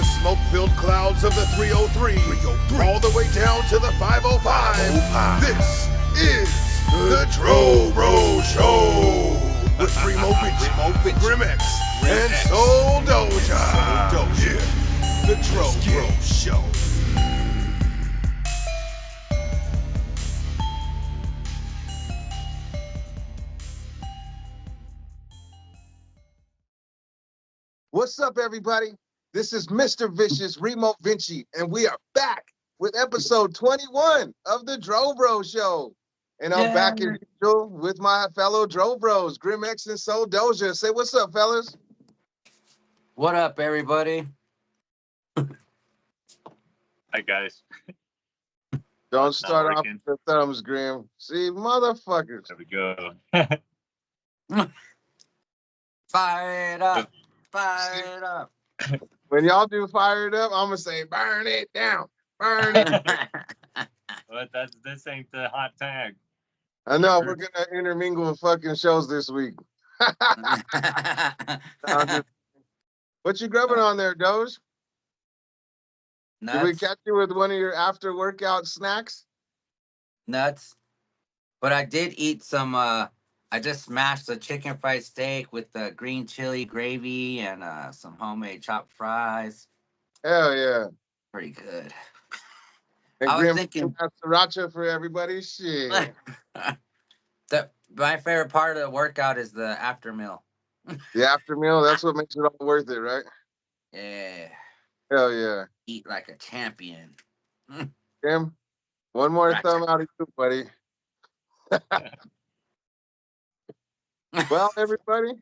the smoke-filled clouds of the 303, all the way down to the 505. This is the Dro Bro Show with Remo Vinci, Grimex, and Soul Doja. Yeah, the Dro Bro Show. What's up, everybody? This is Mr. Vicious, Remo Vinci, and we are back with episode 21 of the Dro Bro Show. And I'm back as usual with my fellow Dro Bros, Grimex and Soul Doja. Say what's up, fellas. What up, everybody? Hi, guys. Don't start off with the thumbs, Grim. See, motherfuckers. There we go. Fire it up. Fire it up. When y'all do fire it up, I'm going to say, burn it down. Burn it. But this ain't the hot tag. I know, we're going to intermingle fucking shows this week. What you grubbing on there, Doge? Nuts. Did we catch you with one of your after workout snacks? Nuts. But I did eat some, I just smashed a chicken fried steak with the green chili gravy and some homemade chopped fries. Hell yeah. Pretty good. And I was Grim thinking sriracha for everybody. Shit. My favorite part of the workout is the after meal. The after meal, that's what makes it all worth it, right? Yeah. Hell yeah. Eat like a champion. Grim, one more thumb out of you, buddy. Well, everybody,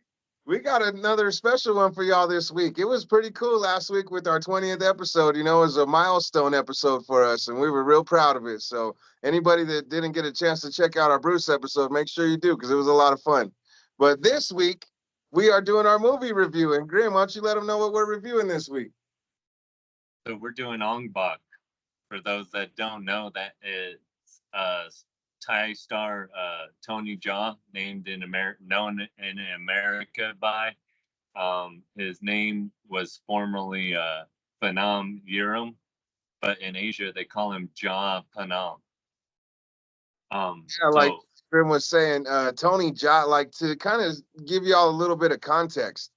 we got another special one for y'all this week. It was pretty cool last week with our 20th episode. You know, it was a milestone episode for us, and we were real proud of it. So anybody that didn't get a chance to check out our Bruce episode, make sure you do, because it was a lot of fun. But this week, we are doing our movie review. And Grim, why don't you let them know what we're reviewing this week? So we're doing Ong Bak. For those that don't know, that is Thai star Tony Jaa, known in America by. His name was formerly Phanam Yiram, but in Asia they call him Jaa Panam. Like Grim was saying, Tony Jaa, like to kind of give y'all a little bit of context.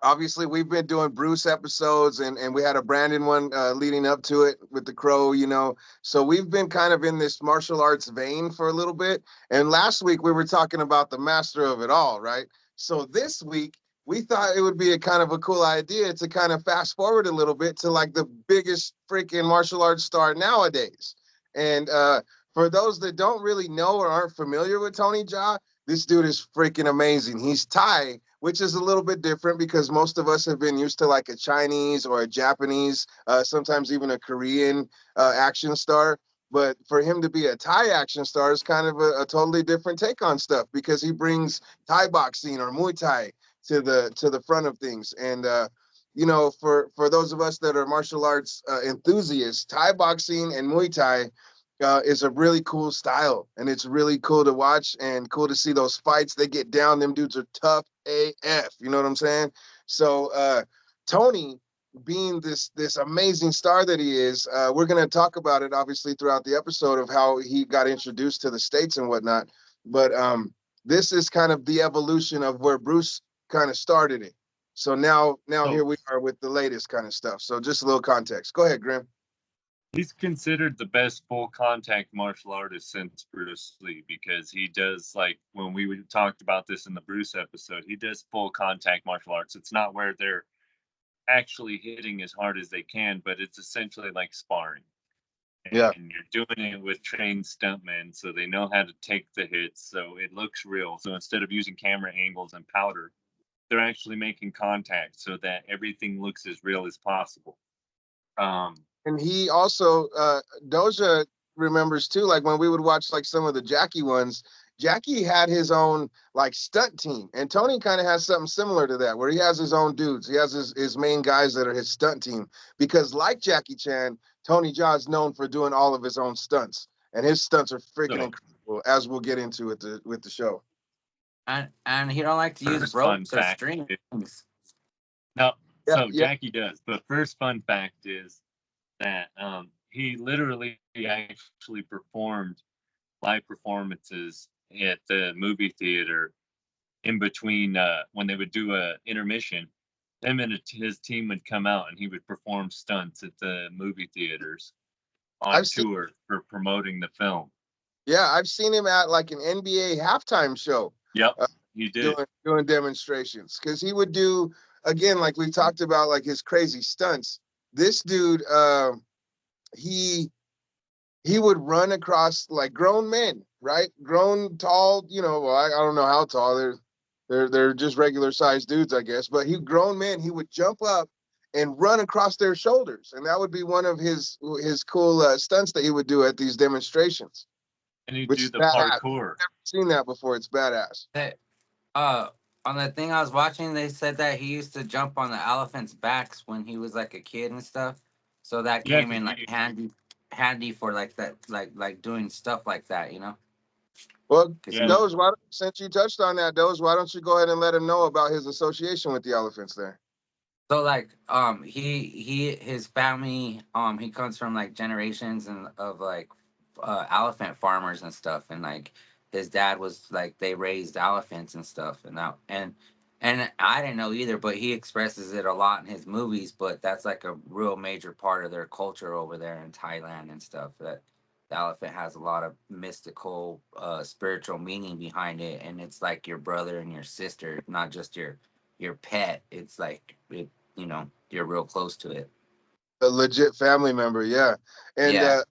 Obviously, we've been doing Bruce episodes, and we had a Brandon one leading up to it with the Crow, you know. So we've been kind of in this martial arts vein for a little bit. And last week, we were talking about the master of it all, right? So this week, we thought it would be a kind of a cool idea to kind of fast forward a little bit to like the biggest freaking martial arts star nowadays. And for those that don't really know or aren't familiar with Tony Jaa, this dude is freaking amazing. He's Thai, which is a little bit different because most of us have been used to like a Chinese or a Japanese, sometimes even a Korean action star. But for him to be a Thai action star is kind of a totally different take on stuff because he brings Thai boxing or Muay Thai to the front of things. And you know, for those of us that are martial arts enthusiasts, Thai boxing and Muay Thai is a really cool style, and it's really cool to watch and cool to see those fights. They get down. Them dudes are tough AF. You know what I'm saying? So Tony, being this amazing star that he is, we're going to talk about it obviously throughout the episode of how he got introduced to the States and whatnot. But this is kind of the evolution of where Bruce kind of started it. So now here we are with the latest kind of stuff. So just a little context. Go ahead, Grim. He's considered the best full contact martial artist since Bruce Lee because he does, like when we talked about this in the Bruce episode, he does full contact martial arts. It's not where they're actually hitting as hard as they can, but it's essentially like sparring. And you're doing it with trained stuntmen, so they know how to take the hits, so it looks real. So instead of using camera angles and powder, they're actually making contact so that everything looks as real as possible. And he also, Doja remembers too, like when we would watch like some of the Jackie ones, Jackie had his own like stunt team. And Tony kind of has something similar to that, where he has his own dudes. He has his main guys that are his stunt team. Because like Jackie Chan, Tony Jaa is known for doing all of his own stunts. And his stunts are freaking incredible, as we'll get into with the show. And he don't like to use ropes or strings. No, Yeah, So yeah. Jackie does. But first fun fact is that he literally actually performed live performances at the movie theater in between when they would do a intermission. Him and his team would come out and he would perform stunts at the movie theaters on I've seen tour for promoting the film. yeah, I've seen him at like an NBA halftime show Yep, uh, he did. doing demonstrations because he would do again like we talked about like his crazy stunts. This dude, he he would run across like grown men, right? Grown, tall, well, I don't know how tall. They're just regular sized dudes, I guess. But he grown men, he would jump up and run across their shoulders, and that would be one of his cool stunts that he would do at these demonstrations, And he'd which do is the badass. parkour. Never seen that before. It's badass. They, uh, on the thing I was watching, they said that he used to jump on the elephants' backs when he was like a kid and stuff. So that Yeah, came because in like he handy for like that, like doing stuff like that, Well, because he yeah. would. Doge, since you touched on that, Doge, why don't you go ahead and let him know about his association with the elephants there? So like his family he comes from like generations and of like elephant farmers and stuff, and like his dad was like they raised elephants and stuff, and I didn't know either, but he expresses it a lot in his movies. But that's like a real major part of their culture over there in Thailand and stuff. That the elephant has a lot of mystical spiritual meaning behind it, and it's like your brother and your sister, not just your pet. It's like you're real close to it. A legit family member, yeah. And Yeah.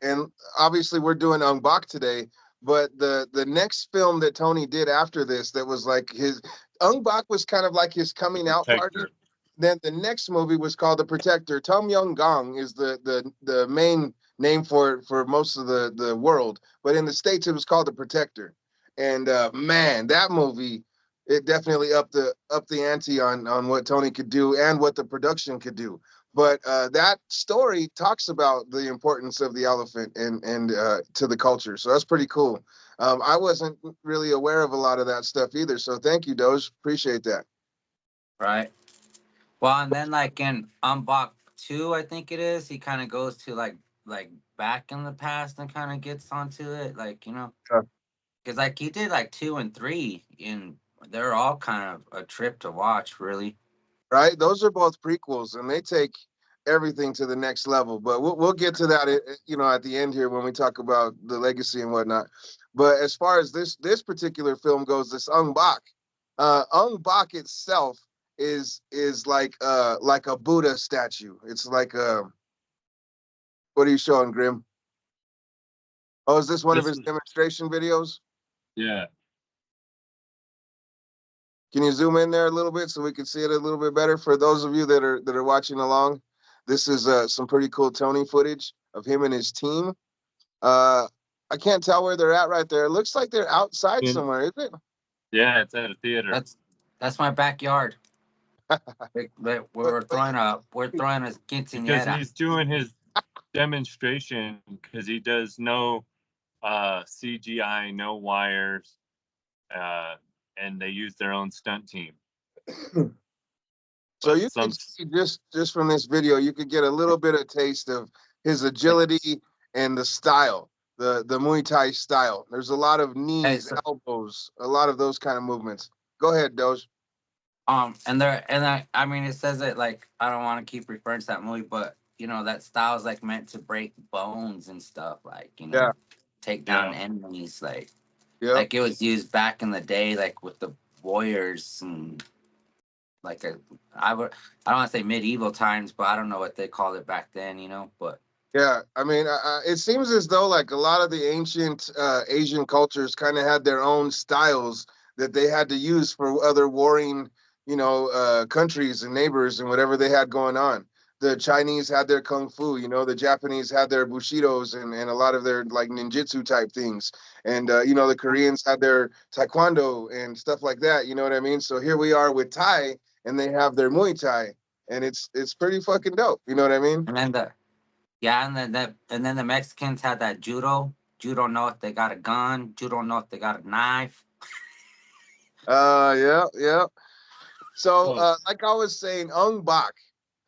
and obviously we're doing Ong Bak today, but the next film that Tony did after this that was like his Ong Bak was kind of like his coming out party. Protector. Then the next movie was called The Protector. Tom Young Gong is the main name for most of the world, but in the States it was called The Protector. And man, that movie it definitely upped the ante on what Tony could do and what the production could do. But that story talks about the importance of the elephant and to the culture, so that's pretty cool. I wasn't really aware of a lot of that stuff either, so thank you, Doge. Appreciate that. Right. Well, and then like in Unblock 2, I think it is, he kind of goes to like back in the past and kind of gets onto it, like Uh, because like he did like 2 and 3, and they're all kind of a trip to watch, really. right, those are both prequels, and they take everything to the next level. But we'll get to that, at the end here when we talk about the legacy and whatnot. But as far as this particular film goes, this Ong Bak itself is like a Buddha statue. It's like what are you showing, Grim? Oh, is this one of This his was demonstration videos? yeah. Can you zoom in there a little bit so we can see it a little bit better for those of you that are watching along? This is some pretty cool Tony footage of him and his team. Uh, I can't tell where they're at right there. It looks like they're outside In somewhere, is it? yeah, it's at a theater. That's my backyard. But But, but we're throwing a Because quinceañera. he's doing his demonstration because he does no CGI, no wires, uh, and they use their own stunt team. so But you some could see just from this video, you could get a little bit of taste of his Like, agility and the style, the Muay Thai style. There's a lot of hey, knees, so, elbows, a lot of those kind of movements. Go ahead, Doge. and there, and I mean, it says it like I don't want to keep referring to that movie, but that style is like meant to break bones and stuff, like Yeah, take down yeah, enemies, yep. like it was used back in the day, like with the warriors and like I don't want to say medieval times, but I don't know what they called it back then, but Yeah, I mean, it seems as though like a lot of the ancient Asian cultures kind of had their own styles that they had to use for other warring, countries and neighbors and whatever they had going on. The Chinese had their kung fu, the Japanese had their bushidos and a lot of their like ninjutsu type things, and the Koreans had their taekwondo and stuff like that. You know what I mean? So here we are with Thai, and they have their Muay Thai, and it's pretty fucking dope. You know what I mean? and then the Mexicans had that judo. Judo know if they got a gun. Judo know if they got a knife. Yeah, yeah. So, Oh, like I was saying, Ong Bak,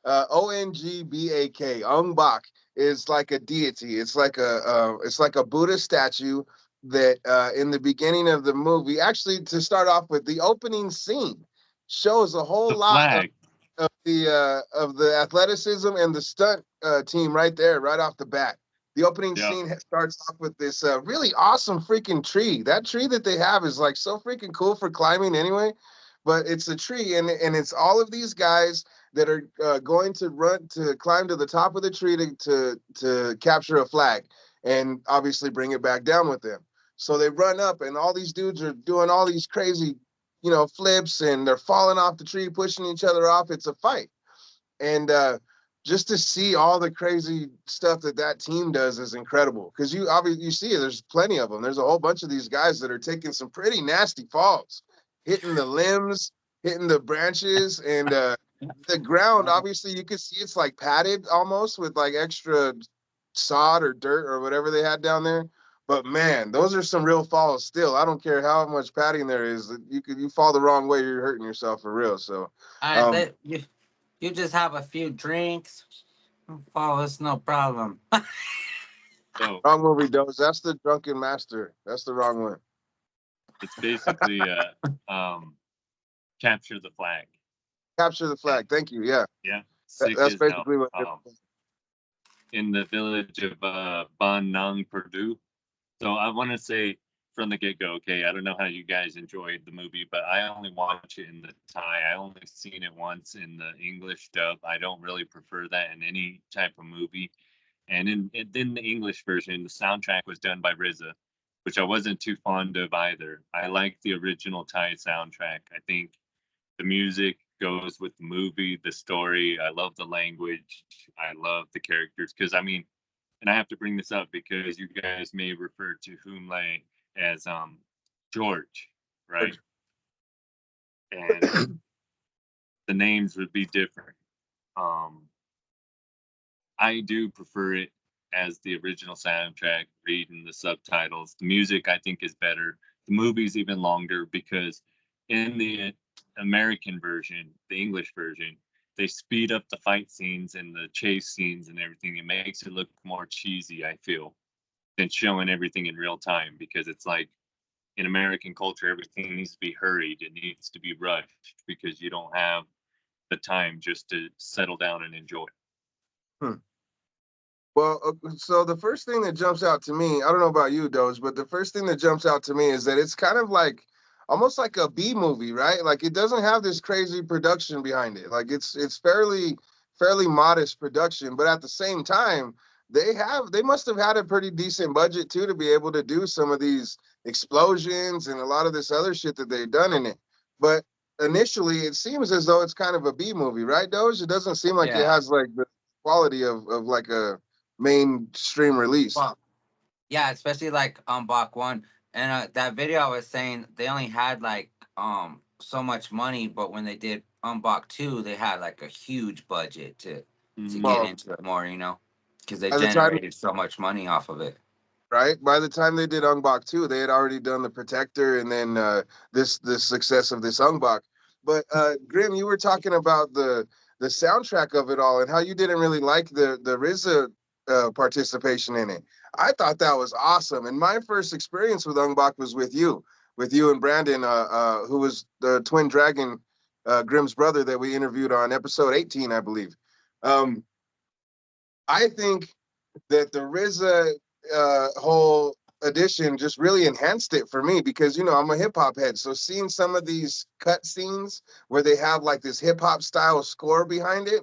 Ongbak, Ong Bak is like a deity. It's like a Buddha statue that in the beginning of the movie, actually, to start off with, the opening scene shows a whole the lot flag. of the athleticism and the stunt team right there, right off the bat. The opening Yeah. scene starts off with this really awesome freaking tree. That tree that they have is like so freaking cool for climbing anyway. But it's a tree, and it's all of these guys that are going to run to climb to the top of the tree to capture a flag, and obviously bring it back down with them. So they run up, and all these dudes are doing all these crazy, flips, and they're falling off the tree, pushing each other off. It's a fight. And just to see all the crazy stuff that team does is incredible. Because you obviously you see there's plenty of them. There's a whole bunch of these guys that are taking some pretty nasty falls, hitting the limbs, hitting the branches, and the ground. Obviously, you can see it's like padded almost with like extra sod or dirt or whatever they had down there. But man, those are some real falls. Still, I don't care how much padding there is. You fall the wrong way, you're hurting yourself for real. So, All right, um, you just have a few drinks. Fall, it's no problem. So wrong movie, Dose. That's the Drunken Master. That's the wrong one. it's basically capture the flag. Capture the And flag. Thank you. Yeah, yeah, sick that's as hell. basically what. In the village of Ban Nang, Purdue. So I want to say from the get go, okay, I don't know how you guys enjoyed the movie, but I only watch it in the Thai. I only seen it once in the English dub. I don't really prefer that in any type of movie. And in the English version, the soundtrack was done by RZA, which I wasn't too fond of either. I like the original Thai soundtrack. I think the music goes with the movie, the story. I love the language. I love the characters because I mean, and I have to bring this up because you guys may refer to Humle as George, right? And the names would be different. Um, I do prefer it as the original soundtrack, reading the subtitles. The music I think is better. The movie's even longer because in the American version, the English version, they speed up the fight scenes and the chase scenes and everything. It makes it look more cheesy, I feel, than showing everything in real time because it's like in American culture, everything needs to be hurried. It needs to be rushed because you don't have the time just to settle down and enjoy. Hmm. Well, so the first thing that jumps out to me, I don't know about you, Doge, but the first thing that jumps out to me is that it's kind of like almost like a B movie, right? Like it doesn't have this crazy production behind it. Like it's fairly modest production, but at the same time, they must have had a pretty decent budget too to be able to do some of these explosions and a lot of this other shit that they've done in it. But initially, it seems as though it's kind of a B movie, right, Doge? It doesn't seem like it Yeah. has like the quality of like a mainstream release. Well, yeah, especially like Bach one and that video I was saying they only had like so much money, but when they did Bach two, they had like a huge budget to Mm-hmm. get Well, into it more, because they by the time generated so much money off of it. right by the time they did Ong Bak 2, they had already done the Protector and then this success of this Ong Bak. But Grim, you were talking about the soundtrack of it all and how you didn't really like the RZA participation in it. I thought that was awesome, and my first experience with Ong Bak was with you and Brandon, who was the Twin Dragon, Grim's brother that we interviewed on episode 18, I believe. um I think that the RZA whole edition just really enhanced it for me because I'm a hip hop head. So seeing some of these cut scenes where they have like this hip hop style score behind it,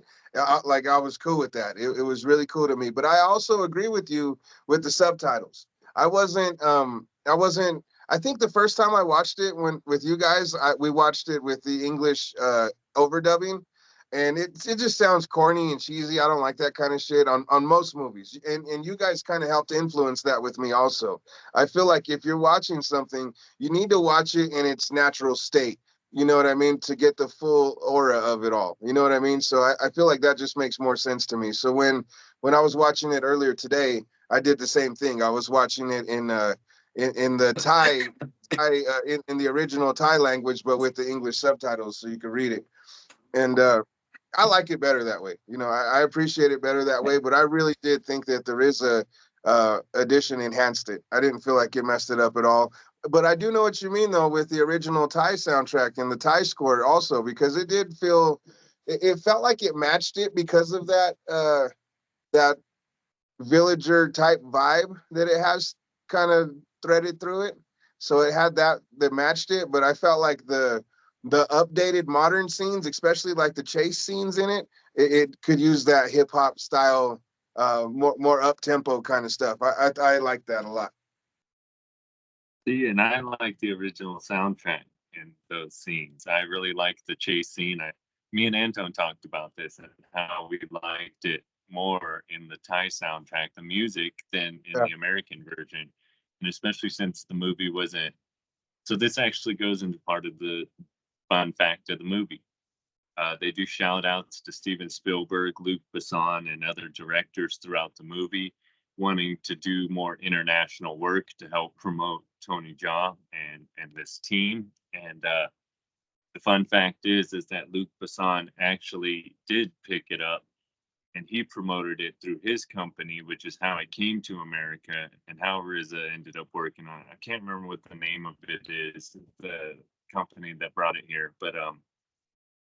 like I was cool with that. It was really cool to me. But I also agree with you with the subtitles. I wasn't. I think the first time I watched it when with you guys, we watched it with the English overdubbing, and it just sounds corny and cheesy. I don't like that kind of shit on most movies. And you guys kind of helped influence that with me also. I feel like if you're watching something, you need to watch it in its natural state. You know what I mean? To get the full aura of it all. You know what I mean? So I feel like that just makes more sense to me. So when I was watching it earlier today, I did the same thing. I was watching it in the Thai in the original Thai language, but with the English subtitles so you could read it. And I like it better that way. I appreciate it better that way. But I really did think that the RZA edition enhanced it. I didn't feel like it messed it up at all. But I do know what you mean though with the original Thai soundtrack and the Thai score also, because it did feel, it felt like it matched it because of that villager type vibe that it has kind of threaded through it. So it had that matched it, but I felt like the updated modern scenes, especially like the chase scenes in it could use that hip hop style, more up tempo kind of stuff. I like that a lot. See, and I like the original soundtrack in those scenes. I really liked the chase scene. Me and Anton talked about this and how we liked it more in the Thai soundtrack, the music, than in Yeah. the American version. And especially since the movie wasn't. So this actually goes into part of the fun fact of the movie. They do shout outs to Steven Spielberg, Luc Besson, and other directors throughout the movie, wanting to do more international work to help promote Tony Jaa and this team. And the fun fact is that Luc Besson actually did pick it up and he promoted it through his company, which is how it came to America and how RZA ended up working on it. I can't remember what the name of it is, the company that brought it here, but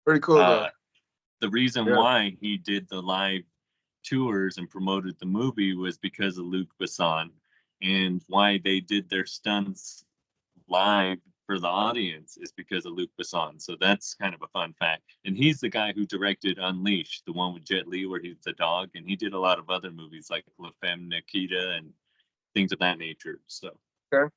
Pretty cool though. uh, the reason Yeah. why he did the live tours and promoted the movie was because of Luc Besson, and why they did their stunts live for the audience is because of Luc Besson. So that's kind of a fun fact. And he's the guy who directed Unleashed, the one with Jet Li where he's the dog, and he did a lot of other movies like La Femme Nikita and things of that nature. So Okay.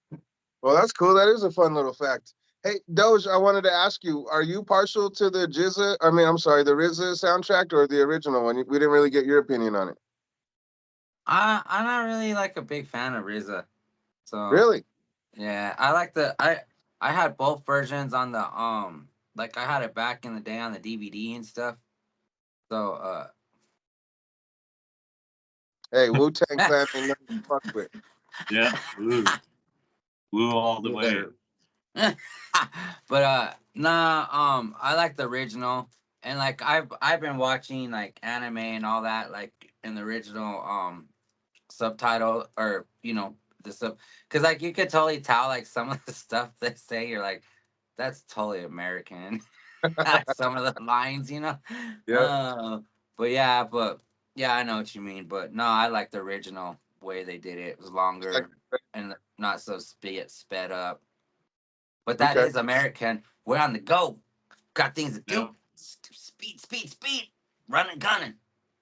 Well, that's cool. That is a fun little fact. Hey, Doge, I wanted to ask you, are you partial to the Jizza? I mean, I'm sorry, the RZA soundtrack or the original one? We didn't really get your opinion on it. I'm not really like a big fan of RZA. So Really? yeah, I like I had both versions on the like I had it back in the day on the DVD and stuff. So Hey, Wu-Tang Clan ain't nothing to fuck with. yeah, blue, blue all the way. yeah. But nah, I like the original, and like I've been watching like anime and all that like in the original subtitle, or the sub, because like you could totally tell like some of the stuff they say, you're like, that's totally American. Some of the lines, Yeah. uh but yeah, I know what you mean. But no, I like the original way they did it. It was Like, longer and not so sped up. But that okay. is American. We're on the go. Got things to Yeah. do. Speed, speed, speed. Running, gunning.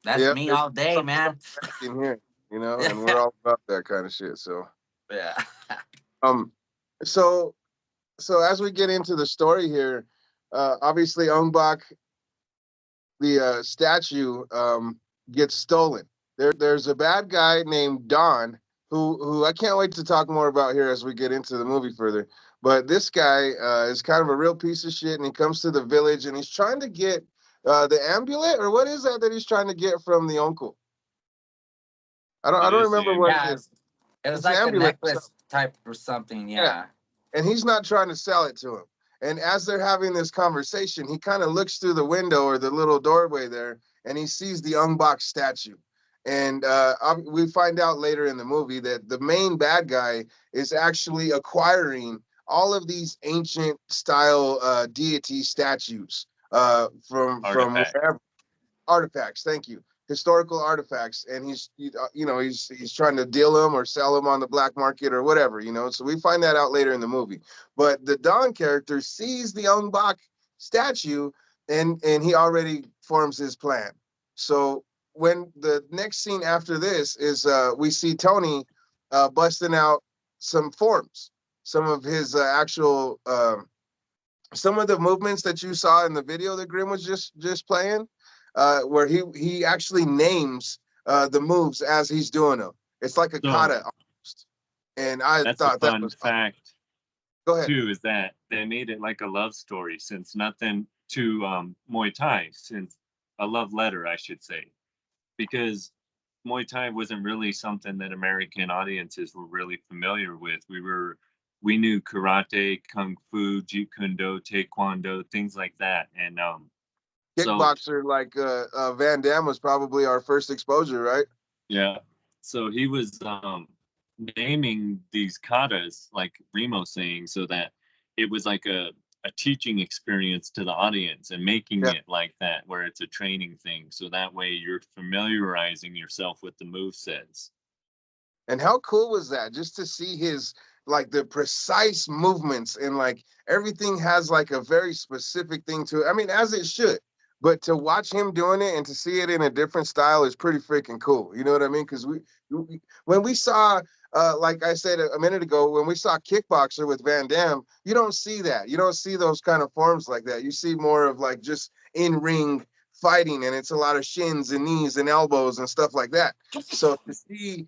That's Yeah. me It's all day, something man. in here, and we're all about that kind of shit. So, Yeah. um, so so as we get into the story here, obviously Ong Bak, the statue, gets stolen. There's a bad guy named Don who I can't wait to talk more about here as we get into the movie further. But this guy is kind of a real piece of shit, and he comes to the village and he's trying to get the amulet, or what is that he's trying to get from the uncle? I It don't is the remember what it Yeah, is. it was It's an like a amulet. necklace type or something. Yeah. Yeah. And he's not trying to sell it to him. And as they're having this conversation, he kind of looks through the window or the little doorway there, and he sees the Ong Bak statue. And we find out later in the movie that the main bad guy is actually acquiring all of these ancient style deity statues from artifact. wherever, artifacts. Thank you. Historical artifacts, and he's trying to deal them or sell them on the black market or whatever. So we find that out later in the movie. But the Don character sees the Ong Bak statue, and he already forms his plan. So when the next scene after this is, we see Tony busting out some forms, some of his actual some of the movements that you saw in the video that Grim was just playing, where he actually names the moves as he's doing them. It's like a So kata almost. And I that's a thought that fun was awesome. fact Go ahead. too, is that they made it like a love story, since nothing to Muay Thai, since a love letter, I should say, because Muay Thai wasn't really something that American audiences were really familiar with. We knew karate, kung fu, jeet kune do, taekwondo, things like that, and So kickboxer like Van Damme was probably our first exposure, right? yeah, so he was naming these katas like Remo saying, so that it was like a teaching experience to the audience and making Yeah. it like that, where it's a training thing. So that way you're familiarizing yourself with the move sets. And how cool was that? Just to see his like the precise movements and like everything has like a very specific thing to it. I mean, as it should. But to watch him doing it and to see it in a different style is pretty freaking cool. You know what I mean? Because when we saw, like I said a minute ago, when we saw Kickboxer with Van Damme, you don't see that. You don't see those kind of forms like that. You see more of like just in ring fighting, and it's a lot of shins and knees and elbows and stuff like that. So to see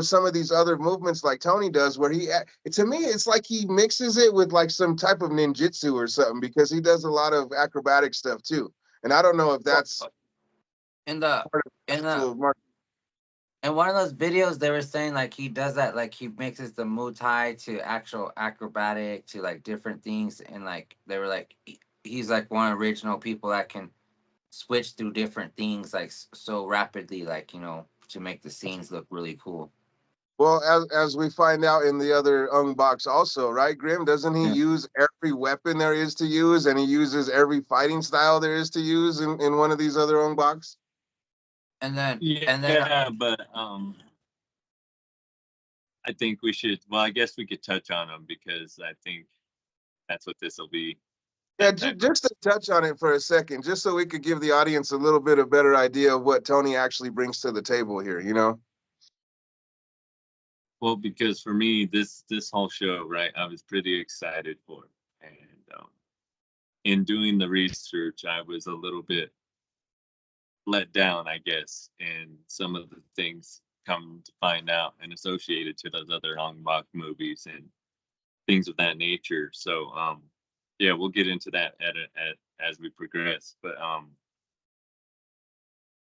some of these other movements like Tony does, where to me, it's like he mixes it with like some type of ninjutsu or something, because he does a lot of acrobatic stuff too. And I don't know if that's In the part of in the the actual mark. in one of those videos, they were saying like he does that, like he mixes the Muay Thai to actual acrobatic to like different things, and like they were like he's like one original people that can switch through different things like so rapidly, like to make the scenes look really cool. Well, as we find out in the other Ong Box also, right, Grim? Doesn't he Yeah. use every weapon there is to use, and he uses every fighting style there is to use in one of these other Ong Box? And then Yeah, but I think we should. Well, I guess we could touch on them because I think that's what this will be. Yeah, That type of. just to touch on it for a second, just so we could give the audience a little bit of better idea of what Tony actually brings to the table here, Well, because for me, this whole show, right, I was pretty excited for it. And in doing the research, I was a little bit let down, I guess, in some of the things come to find out and associated to those other Ong Bak movies and things of that nature. So, yeah, we'll get into that at as we progress. But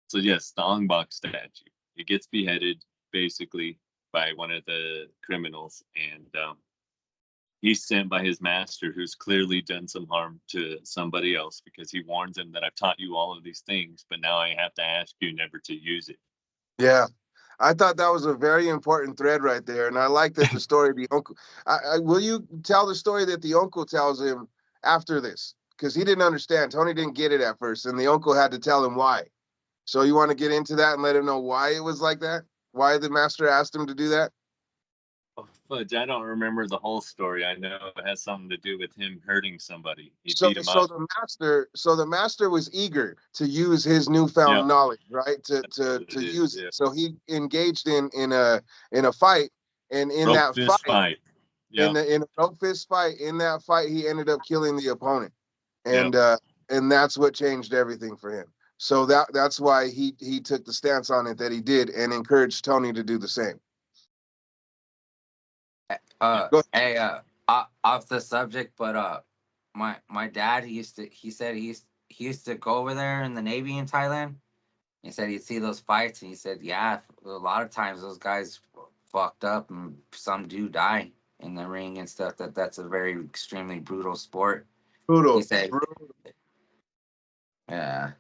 so yes, the Ong Bak statue. It gets beheaded basically by one of the criminals, and he's sent by his master, who's clearly done some harm to somebody else, because he warns him that I've taught you all of these things, but now I have to ask you never to use it. Yeah, I thought that was a very important thread right there, and I like that the story the uncle. Will you tell the story that the uncle tells him after this? Because he didn't understand. Tony didn't get it at first, and the uncle had to tell him why. So you want to get into that and let him know why it was like that? Why the master asked him to do that? Oh, fudge, I don't remember the whole story. I know it has something to do with him hurting somebody. He So beat him so up. the master was eager to use his Yep, newfound knowledge, right? To that's to what it to is. use it. Yeah. So he engaged in a fight, and in Rope that fist fight, fight. Yep, in a rope fist fight, in that fight, he ended up killing the opponent, yep. and that's what changed everything for him. So that's why he took the stance on it that he did, and encouraged Tony to do the same. Yeah. Hey, off the subject, but my dad, he said he used to go over there in the Navy in Thailand. He said he'd see those fights, and he said, yeah, a lot of times those guys fucked up, and some do die in the ring and stuff. That's a very extremely brutal sport. He Brutal, said, brutal. yeah,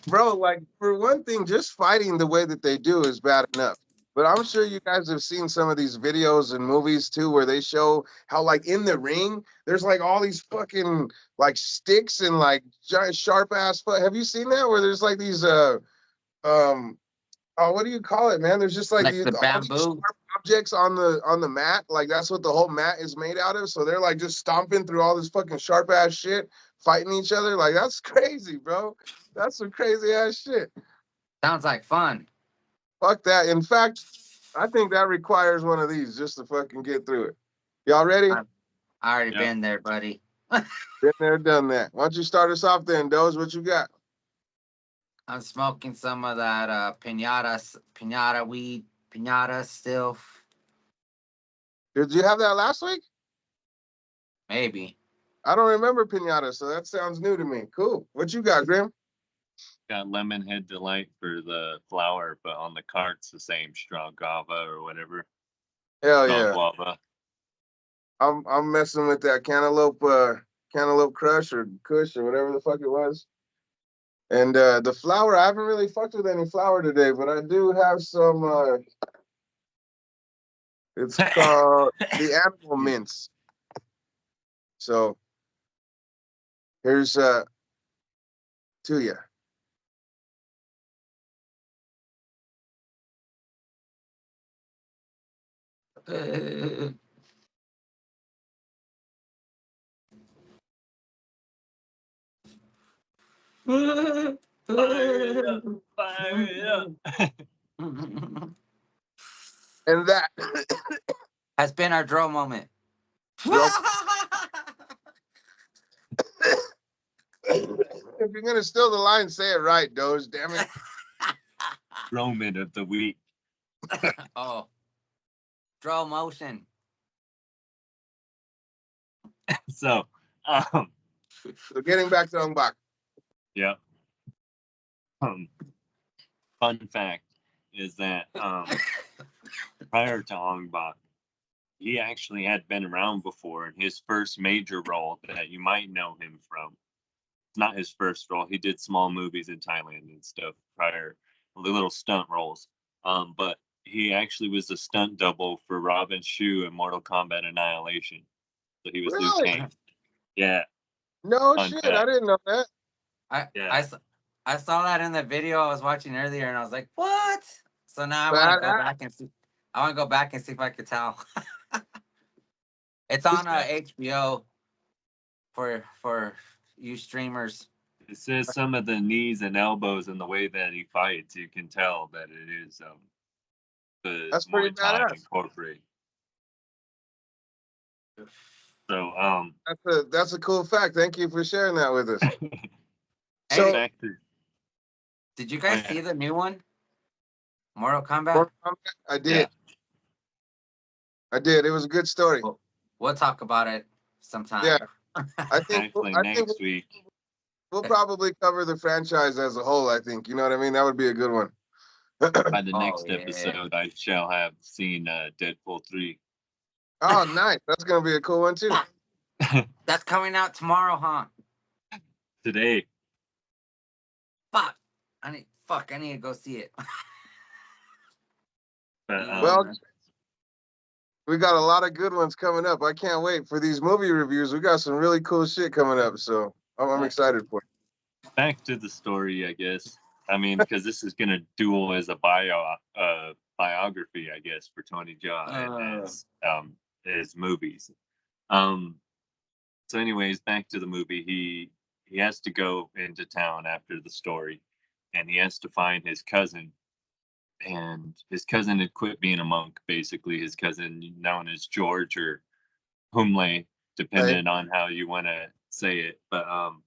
Bro, like for one thing, just fighting the way that they do is bad enough. But I'm sure you guys have seen some of these videos and movies too, where they show how, like, in the ring, there's like all these fucking like sticks and like giant sharp ass. Have you seen that? Where there's like these um oh, what do you call it, man? There's just like like these the all these bamboo. sharp objects on the mat. Like that's what the whole mat is made out of. So they're like just stomping through all this fucking sharp ass shit, fighting each other. Like that's crazy, bro. That's some crazy ass shit. Sounds like fun. Fuck that. In fact, I think that requires one of these just to fucking get through it. Y'all ready? I've already Yep. been there, buddy. Been there, done that. Why don't you start us off then, Doze? What you got? I'm smoking some of that pinata weed, pinata still, Did you have that last week? maybe. I don't remember pinata, so that sounds new to me. Cool. What you got, Grim? Got lemon head delight for the flower, but on the cart's the same straw guava or whatever. Hell Straw yeah. guava. I'm messing with that cantaloupe crush or kush or whatever the fuck it was. And the flour, I haven't really fucked with any flour today, but I do have some. It's called the animal mince. So here's to you. Fire it up, fire it up. And that Has been our draw moment. drum. If you're gonna steal the line, say it right, Doge. Damn it. Roman of the week. Oh, draw motion. So, So getting back to Ong Bak. yeah. Fun fact is that prior to Ong Bak, he actually had been around before, and his first major role that you might know him from, it's not his first role. He did small movies in Thailand and stuff prior, the little stunt roles. But he actually was a stunt double for Robin Shou in Mortal Kombat Annihilation. So he was Liu Really? Kang. Yeah, No fun shit. I fact. didn't know that. I Yeah. I, s- I saw that in the video I was watching earlier, and I was like, "What?" So now I want to go Badass. back and see. I want to go back and see if I could tell. It's on Yeah. HBO for you streamers. It says some of the knees and elbows and the way that he fights, you can tell that it is the That's pretty Muay Thai badass. incorporated. So That's a cool fact. Thank you for sharing that with us. Hey, So back to did you oh guys yeah, see the new one, Mortal Kombat? Mortal Kombat, I yeah. did. I did. It was a good story. We'll talk about it sometime. Yeah. I think Actually I think next week we'll probably cover the franchise as a whole, I think. You know what I mean? That would be a good one. by the Oh next yeah, episode I shall have seen Deadpool 3. Oh, nice. That's gonna be a cool one too. that's coming out tomorrow, huh? Today. Fuck, I need to go see it. But Well, we got a lot of good ones coming up. I can't wait for these movie reviews. We got some really cool shit coming up, so I'm excited for it. back to the story, I guess. I mean, because this is gonna duel as a biography, I guess, for Tony Jaa as movies. Um, so, anyways, back to the movie. He has to go into town after the story, and he has to find his cousin. And his cousin had quit being a monk. Basically, his cousin, known as George or Humle, Hey, depending on how you want to say it. But well,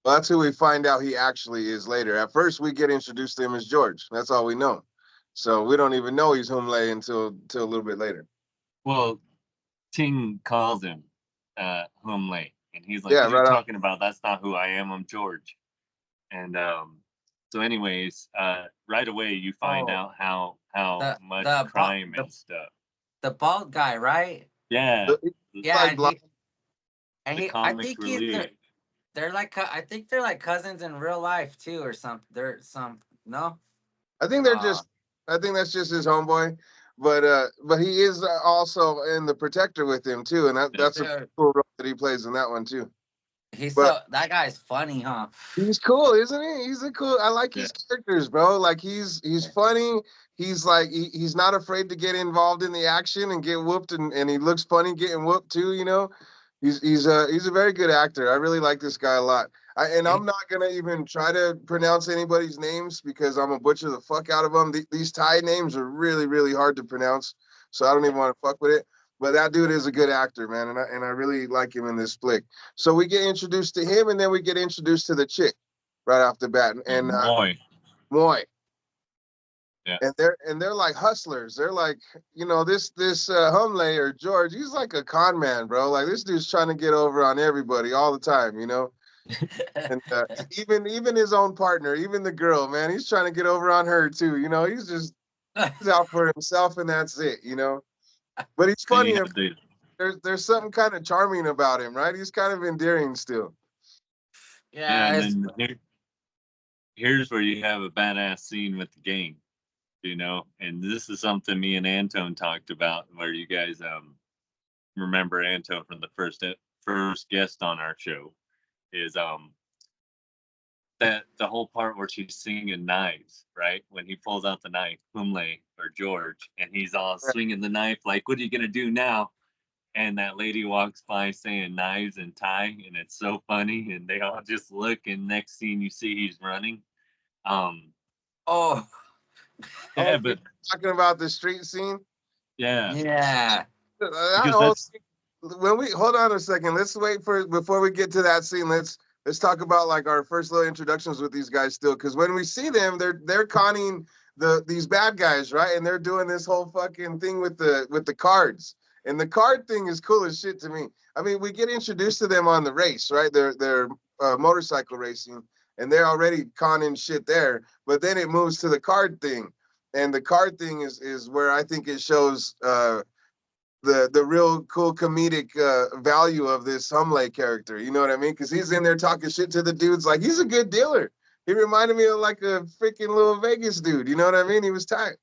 that's who we find out he actually is later. At first, we get introduced to him as George. That's all we know. So we don't even know he's Humle until a little bit later. well, Ting calls him Humle, and he's like, Yeah, "What are you right on. talking about? That's not who I am. I'm George." And so, anyways, right away you find Oh, out how the much the ba- crime and stuff. the bald guy, right? Yeah, He's Yeah, like blind. and the he, I comic think relief. they're like, I think they're like cousins in real life too, or something. They're some no. I think they're Uh, just. I think that's just his homeboy, but he is also in the Protector with him too, and Yeah. that's a cool role that he plays in that one too. he's But so that guy's funny, huh? he's cool, isn't he? He's a cool. I like Yeah. his characters, bro. Like he's funny. He's like he's not afraid to get involved in the action and get whooped, and he looks funny getting whooped too. You know, he's a very good actor. I really like this guy a lot. And He- I'm not gonna even try to pronounce anybody's names because I'm gonna butcher the fuck out of them. These Thai names are really really hard to pronounce, so I don't even want to fuck with it. But that dude is a good actor, man, and I really like him in this flick. So we get introduced to him, and then we get introduced to the chick right off the bat, and Boy. Moy, Yeah. and they're like hustlers. They're like, this Humley or George, he's like a con man, bro. Like this dude's trying to get over on everybody all the time, and even his own partner, even the girl, man, he's trying to get over on her too. He's out for himself, and that's it. But he's Then funny, you and have the there's something kind of charming about him, right? He's kind of endearing still. yeah, yeah, and it's then here's where you have a badass scene with the gang, and this is something me and Antone talked about, where you guys remember Antone from the first guest on our show is that the whole part where she's singing knives, right? When he pulls out the knife, Humle or George, and he's all swinging the knife, like, what are you gonna do now? And that lady walks by saying knives and tie, and it's so funny, and they all just look, and next scene you see he's running. Um, Oh, yeah, Oh, you're but talking about the street scene. yeah, yeah. That because whole that's scene, when we hold on a second, let's wait for before we get to that scene. Let's talk about like our first little introductions with these guys still, because when we see them, they're conning these bad guys, right? And they're doing this whole fucking thing with the cards. And the card thing is cool as shit to me. I mean, we get introduced to them on the race, right? They're motorcycle racing, and they're already conning shit there. But then it moves to the card thing, and the card thing is where I think it shows the real cool comedic value of this Humley character. You know what I mean? Because he's in there talking shit to the dudes like he's a good dealer. He reminded me of like a freaking little Vegas dude. You know what I mean? He was tight.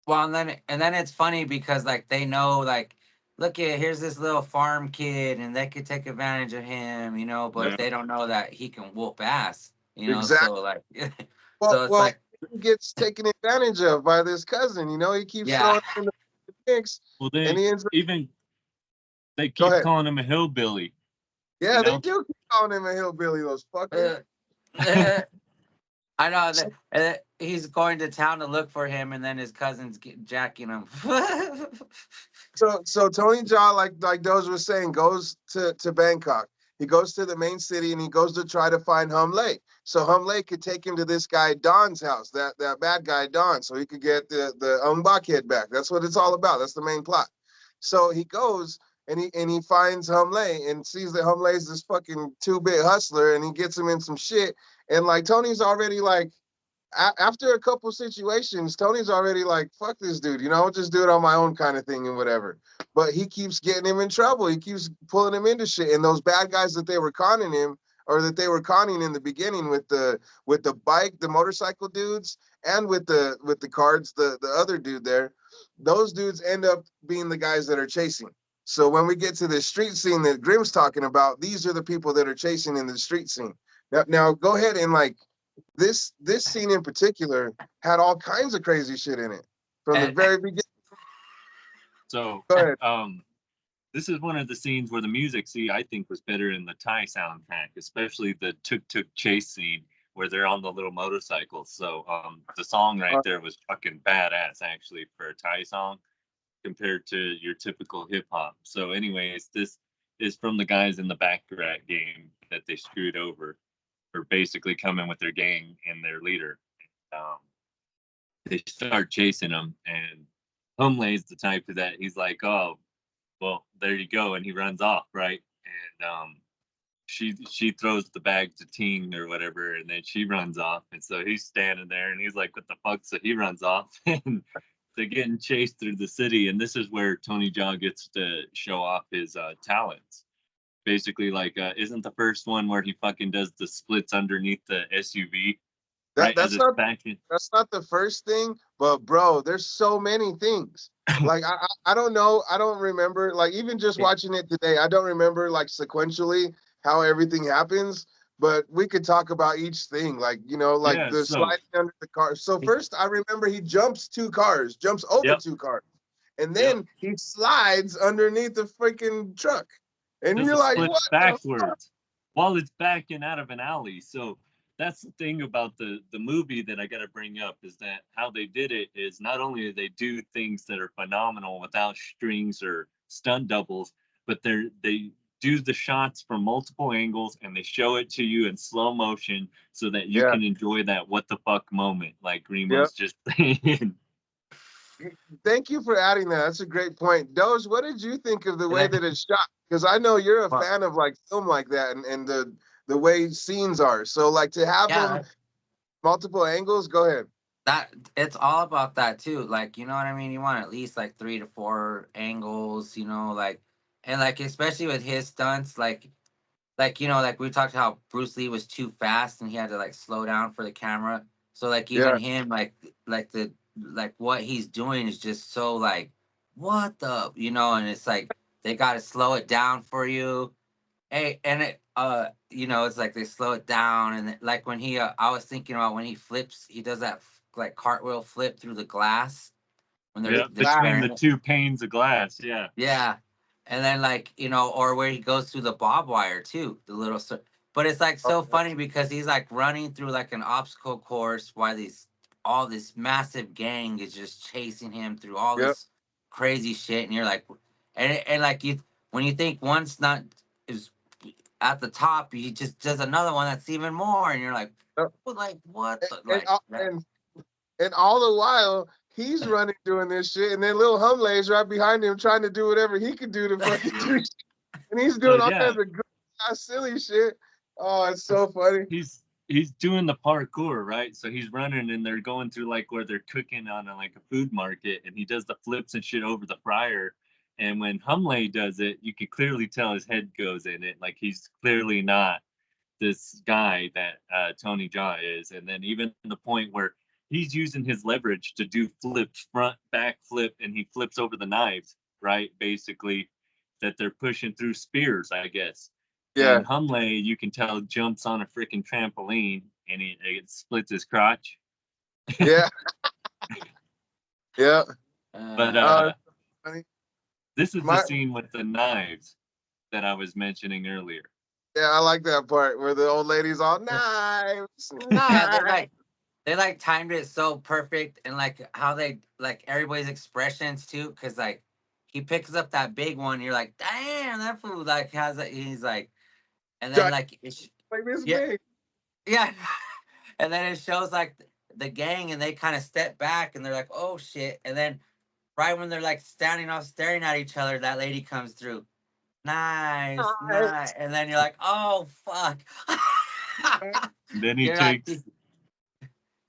Well, and then it's funny because like they know like, look at here's this little farm kid, and they could take advantage of him, but yeah, they don't know that he can whoop ass, So Exactly. like, Well, so it's well, like, he gets taken advantage of by this cousin. You know, he keeps yeah. throwing him in the mix, well, and he ends up. they Go keep ahead. calling him a hillbilly, you Yeah, they know. do keep calling him a hillbilly. Those fuckers. Uh, I know that he's going to town to look for him, and then his cousin's jacking him. So Tony Jaa, like Doge was saying, goes to Bangkok. He goes to the main city and he goes to try to find Hum Lei. So Hum Lei could take him to this guy Don's house, that bad guy Don, so he could get the Ong Bak head back. That's what it's all about. That's the main plot. So he goes and he finds Hum Lei and sees that Hum Lei's this fucking 2-bit hustler, and he gets him in some shit. And like Tony's already like after a couple situations, Tony's already like, fuck this dude, I'll just do it on my own kind of thing and whatever. But he keeps getting him in trouble. He keeps pulling him into shit. And those bad guys that they were conning him, or that they were conning in the beginning with the bike, the motorcycle dudes, and with the cards, the other dude there, those dudes end up being the guys that are chasing. So when we get to the street scene that Grimm's talking about, these are the people that are chasing in the street scene. Now go ahead and like this scene in particular had all kinds of crazy shit in it from the and very beginning. So, Go ahead. this is one of the scenes where the music, see, I think was better in the Thai soundtrack, especially the tuk tuk chase scene where they're on the little motorcycles. So, the song right Uh, there was fucking badass actually for a Thai song compared to your typical hip hop. So, anyways, this is from the guys in the Baccarat game that they screwed over for basically coming with their gang and their leader. Um, they start chasing him, and Humley's the type of that he's like, oh, well, there you go, and he runs off, right? And she throws the bag to Ting or whatever, and then she runs off, and so he's standing there, and he's like, what the fuck? So he runs off, and they're getting chased through the city, and this is where Tony Jaa gets to show off his talents. Basically, like, isn't the first one where he fucking does the splits underneath the SUV, that right? As that's it's not backing. that's not the first thing, but bro, there's so many things. Like I don't know, I don't remember. Like even just watching it today, I don't remember like sequentially how everything happens. But we could talk about each thing, like like Yeah, the so, sliding under the car. So first, I remember he jumps 2 cars, jumps over yep, 2 cars, and yep. then he slides underneath the freaking truck, and Does you're a like, split what the fuck? backwards while it's backing out of an alley. So that's the thing about the movie that I got to bring up is that how they did it is not only do they do things that are phenomenal without strings or stunt doubles, but they do the shots from multiple angles and they show it to you in slow motion so that you Yeah, can enjoy that what the fuck moment like yeah. Green just saying. Thank you for adding that. That's a great point. Doge, what did you think of the and way then, that it's shot? Because I know you're a well, fan of like film like that and the way scenes are. So like to have them yeah, multiple angles, go ahead. that it's all about that too. Like, you know what I mean? You want at least like 3 to 4 angles, like, and like especially with his stunts, like like like we talked how Bruce Lee was too fast and he had to like slow down for the camera. So like even Yeah. him like the like what he's doing is just so like what the and it's like they got to slow it down for you. Hey, and it it's like they slow it down and like when he I was thinking about when he flips, he does that like cartwheel flip through the glass when The Yeah, they're between glass. the carrying it. two panes of glass. Yeah. Yeah. And then like, or where he goes through the barbed wire too, the little but it's like Oh, so yeah. funny because he's like running through like an obstacle course while these all this massive gang is just chasing him through all Yep. this crazy shit and you're like and like you when you think one's not is at the top, he just does another one that's even more and you're like Yep. well, like what And, the and, like all- that and and all the while he's running doing this shit, and then little Humley's right behind him trying to do whatever he could do to fucking do shit. And he's So doing all yeah, kinds of good silly shit. Oh, it's so funny. he's doing the parkour, right? So he's running and they're going through like where they're cooking on a, like a food market, and he does the flips and shit over the fryer. And when Humley does it, you can clearly tell his head goes in it. Like he's clearly not this guy that Tony Jaa is. And then even the point where he's using his leverage to do flips, front, back flip, and he flips over the knives, right? Basically, that they're pushing through spears, I guess. Yeah. And Humley, you can tell, jumps on a freaking trampoline and it splits his crotch. Yeah. Yeah. But uh Oh, it's funny. this is the My scene with the knives that I was mentioning earlier. Yeah, I like that part where the old lady's all knives, yeah, knives. they like timed it so perfect and like how they like everybody's expressions too because like he picks up that big one you're like damn that fool like has it he's like and then Giant, like it's like this yeah big. yeah and then it shows like the gang and they kind of step back and they're like oh shit and then right when they're like standing off staring at each other that lady comes through nice nice Knives. and then you're like oh fuck And then he you're like takes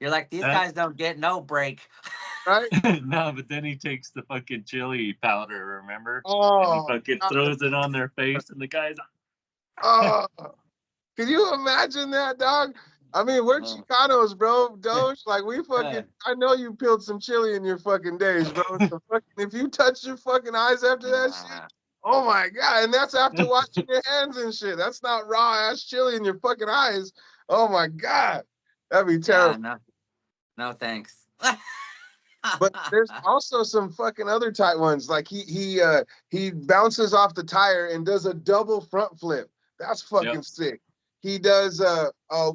you're like these that. guys don't get no break. Right? No, but then he takes the fucking chili powder, remember? And he Oh, fucking God. throws it on their face, and the guy's Oh, can you imagine that, dog? I mean, we're Uh, Chicanos, bro. Doge, like we fucking. uh, I know you peeled some chili in your fucking days, bro. So fucking, if you touch your fucking eyes after that shit, uh, oh my god! And that's after washing your hands and shit. That's not raw ass chili in your fucking eyes. Oh my god, that'd be yeah, terrible. no, no thanks. But there's also some fucking other tight ones. Like he bounces off the tire and does a double front flip. That's yep, fucking sick. He does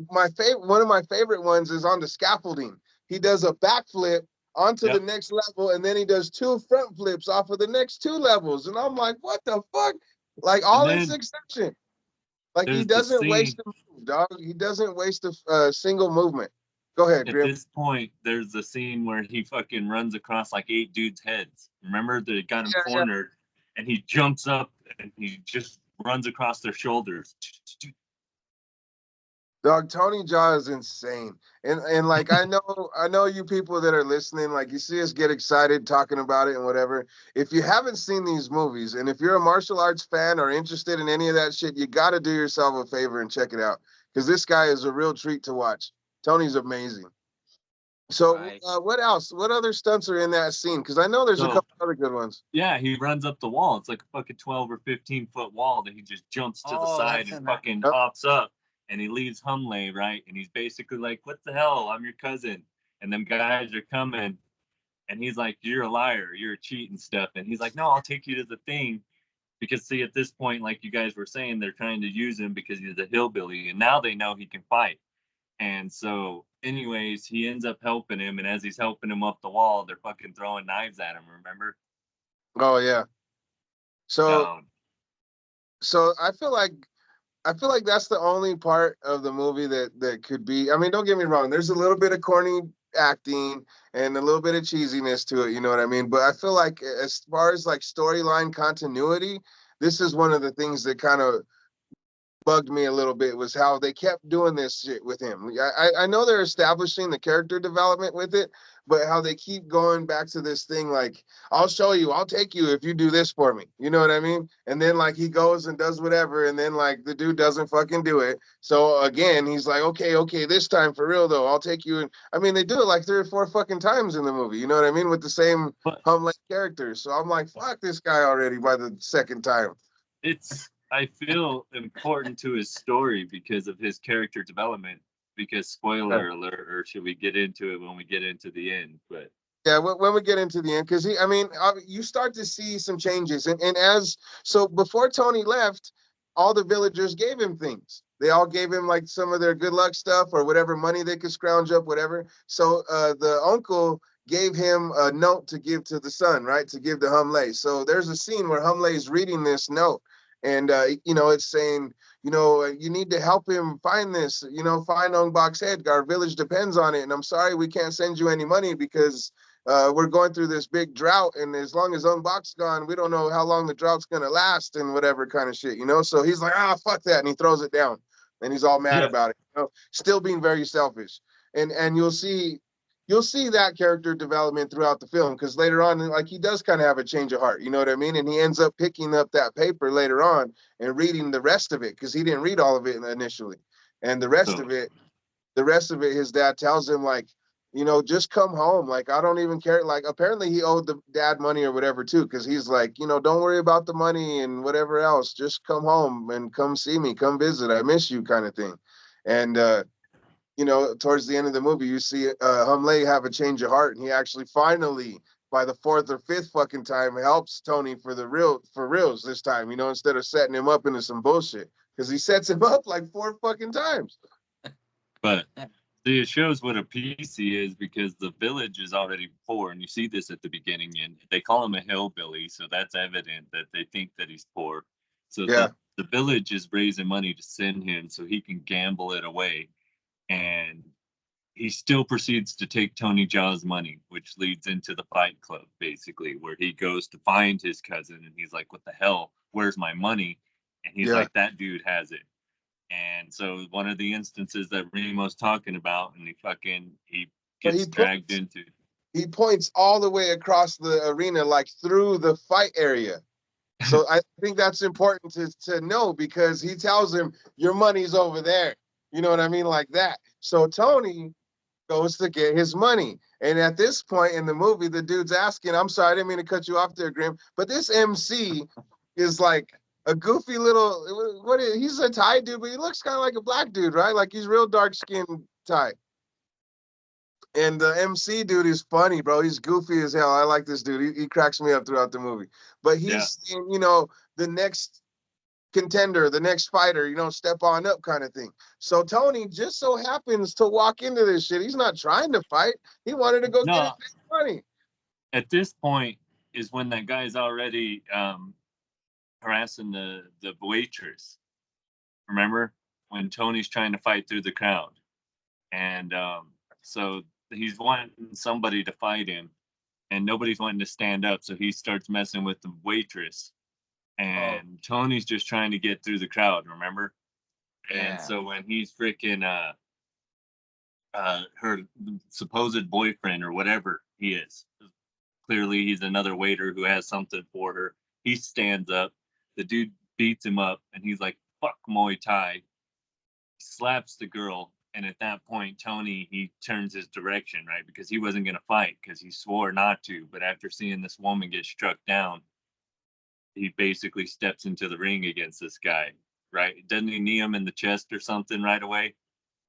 my favorite one of my favorite ones is on the scaffolding. He does a backflip onto the yep. next level and then he does two front flips off of the next two levels. And I'm like, what the fuck? Like And all in then succession. Like he there's the doesn't waste scene. a move, dog. He doesn't waste a single movement. Go ahead, At Grim. this point, there's the scene where he fucking runs across like 8 dudes' heads. Remember, they got him Yeah, yeah. cornered, and he jumps up and he just runs across their shoulders. Dog, Tony Jaa is insane. And like I know you people that are listening, like you see us get excited talking about it and whatever. If you haven't seen these movies and if you're a martial arts fan or interested in any of that shit, you got to do yourself a favor and check it out because this guy is a real treat to watch. Tony's amazing. So right. what else? What other stunts are in that scene? Because I know there's a So couple other good ones. yeah, he runs up the wall. It's like a fucking 12 or 15-foot wall that he just jumps to the Oh, side that's and in that. fucking Yep. hops up, and he leaves Humley, right? And he's basically like, "What the hell? I'm your cousin." And them guys are coming, and he's like, "You're a liar. You're a cheat and stuff." And he's like, "No, I'll take you to the thing." Because see, at this point, like you guys were saying, they're trying to use him because he's a hillbilly, and now they know he can fight. And so, anyways, he ends up helping him, and as he's helping him up the wall, they're fucking throwing knives at him. Remember? Oh yeah. So Down. so I feel like that's the only part of the movie that could be. I mean, don't get me wrong. There's a little bit of corny acting and a little bit of cheesiness to it. You know what I mean? But I feel like as far as like storyline continuity, this is one of the things that kind of bugged me a little bit was how they kept doing this shit with him. I know they're establishing the character development with it, but how they keep going back to this thing like, I'll show you, I'll take you if you do this for me. You know what I mean? And then like he goes and does whatever, and then like the dude doesn't fucking do it. So again, he's like, okay, okay, this time for real though, I'll take you. And I mean, they do it like 3 or 4 fucking times in the movie. You know what I mean? With the same But Humlet characters. So I'm like, fuck this guy already by the second time. it's I feel important to his story because of his character development. Because spoiler alert, or should we get into it when we get into the end? But Yeah, when we get into the end, because I mean, you start to see some changes, and as so before Tony left, all the villagers gave him things. They all gave him like some of their good luck stuff or whatever money they could scrounge up, whatever. So the uncle gave him a note to give to the son, right? To give to Humley. So there's a scene where Humley is reading this note, and it's saying, you need to help him find this, find Ong Bak's head. Our village depends on it, and I'm sorry we can't send you any money because we're going through this big drought, and as long as Ong Bak's gone, we don't know how long the drought's gonna last and whatever kind of shit, So he's like, fuck that, and he throws it down, and he's all mad yeah, about it, still being very selfish, and you'll see that character development throughout the film because later on, like he does kind of have a change of heart, you know what I mean? And he ends up picking up that paper later on and reading the rest of it because he didn't read all of it initially, and so the rest of it, his dad tells him like, just come home. Like, I don't even care. Like, apparently he owed the dad money or whatever too, because he's like, don't worry about the money and whatever else. Just come home and come see me, come visit. I miss you, kind of thing. And towards the end of the movie, you see Humley have a change of heart, and he actually finally, by the fourth or fifth fucking time, helps Tony for reals this time. Instead of setting him up into some bullshit, because he sets him up like 4 fucking times. but see, it shows what a piece he is because the village is already poor, and you see this at the beginning, and they call him a hillbilly, so that's evident that they think that he's poor. So Yeah. the village is raising money to send him so he can gamble it away, and he still proceeds to take Tony Jaa's money, which leads into the Fight Club, basically, where he goes to find his cousin, and he's like, "What the hell? Where's my money?" And he's Yeah. like, "That dude has it." And so one of the instances that Remo's talking about, and he But gets dragged into. he points all the way across the arena, like through the fight area. So I think that's important to know because he tells him your money's over there. You know what I mean? Like that. So Tony goes to get his money. And at this point in the movie, the dude's asking, I'm sorry, I didn't mean to cut you off there, Grim, but this MC is like a goofy little, he's a Thai dude, but he looks kind of like a black dude, right? Like he's real dark skinned Thai. And the MC dude is funny, bro. He's goofy as hell. I like this dude. He cracks me up throughout the movie. But Yeah. he's, the next contender, the next fighter, step on up kind of thing. So Tony just so happens to walk into this shit. He's not trying to fight. He wanted to go get No, his money. at this point is when that guy's already harassing the waitress. Remember when Tony's trying to fight through the crowd, and so he's wanting somebody to fight him, and nobody's wanting to stand up. So he starts messing with the waitress, Oh, and Tony's just trying to get through the crowd. Remember? And yeah. so when he's freaking her supposed boyfriend or whatever he is, clearly he's another waiter who has something for her. He stands up. The dude beats him up, and he's like, "Fuck Muay Thai." Slaps the girl, and at that point, Tony he turns his direction, right, because he wasn't gonna fight because he swore not to. But after seeing this woman get struck down, he basically steps into the ring against this guy, right? Doesn't he knee him in the chest or something right away?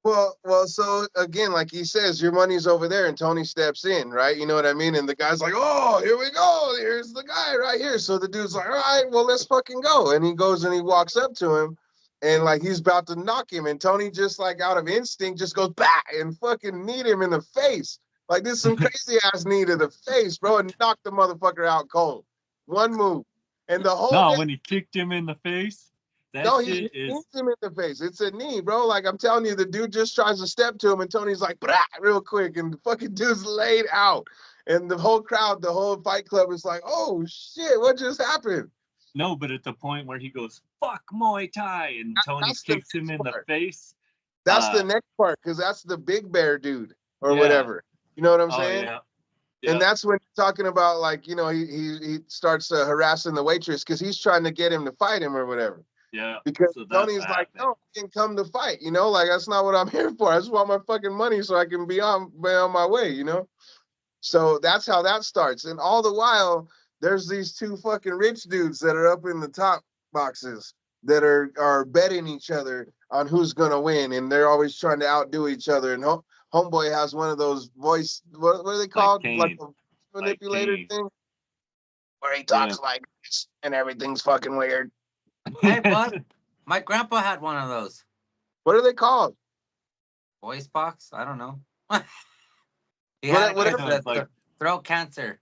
Well, so again, like he says, your money's over there, and Tony steps in, right? You know what I mean? And the guy's like, "Oh, here we go. Here's the guy right here." So the dude's like, "All right, well, let's fucking go." And he goes and he walks up to him, and like he's about to knock him, and Tony just like out of instinct just goes back and fucking kneed him in the face. Like this is some crazy ass knee to the face, bro, and knocked the motherfucker out cold. One move, and the whole No, day. when he kicked him in the face, that No, he shit knees is him in the face. It's a knee, bro. Like I'm telling you, the dude just tries to step to him, and Tony's like, "Brah," real quick, and the fucking dude's laid out. And the whole crowd, the whole fight club is like, "Oh shit, what just happened?" No, but at the point where he goes, fuck Muay Thai, and Tony That's the kicks him next in the part. face. That's the next part because that's the big bear dude or Yeah. whatever. You know what I'm Oh, saying? yeah. And Yeah. that's when you're talking about like he starts harassing the waitress because he's trying to get him to fight him or whatever. Yeah. Because So that's Tony's what like, happened. no, I didn't come to fight. Like that's not what I'm here for. I just want my fucking money so I can be on my way. So that's how that starts. And all the while, there's these two fucking rich dudes that are up in the top boxes that are betting each other on who's gonna win, and they're always trying to outdo each other. And Homeboy has one of those voice, what are they Like called? Like Kane. a Like manipulator Kane. thing, where he Yeah. talks like this and everything's fucking weird. Hey, bud, my grandpa had one of those. What are they called? Voice box? I don't know. He had it Whatever. because It's like, throat cancer.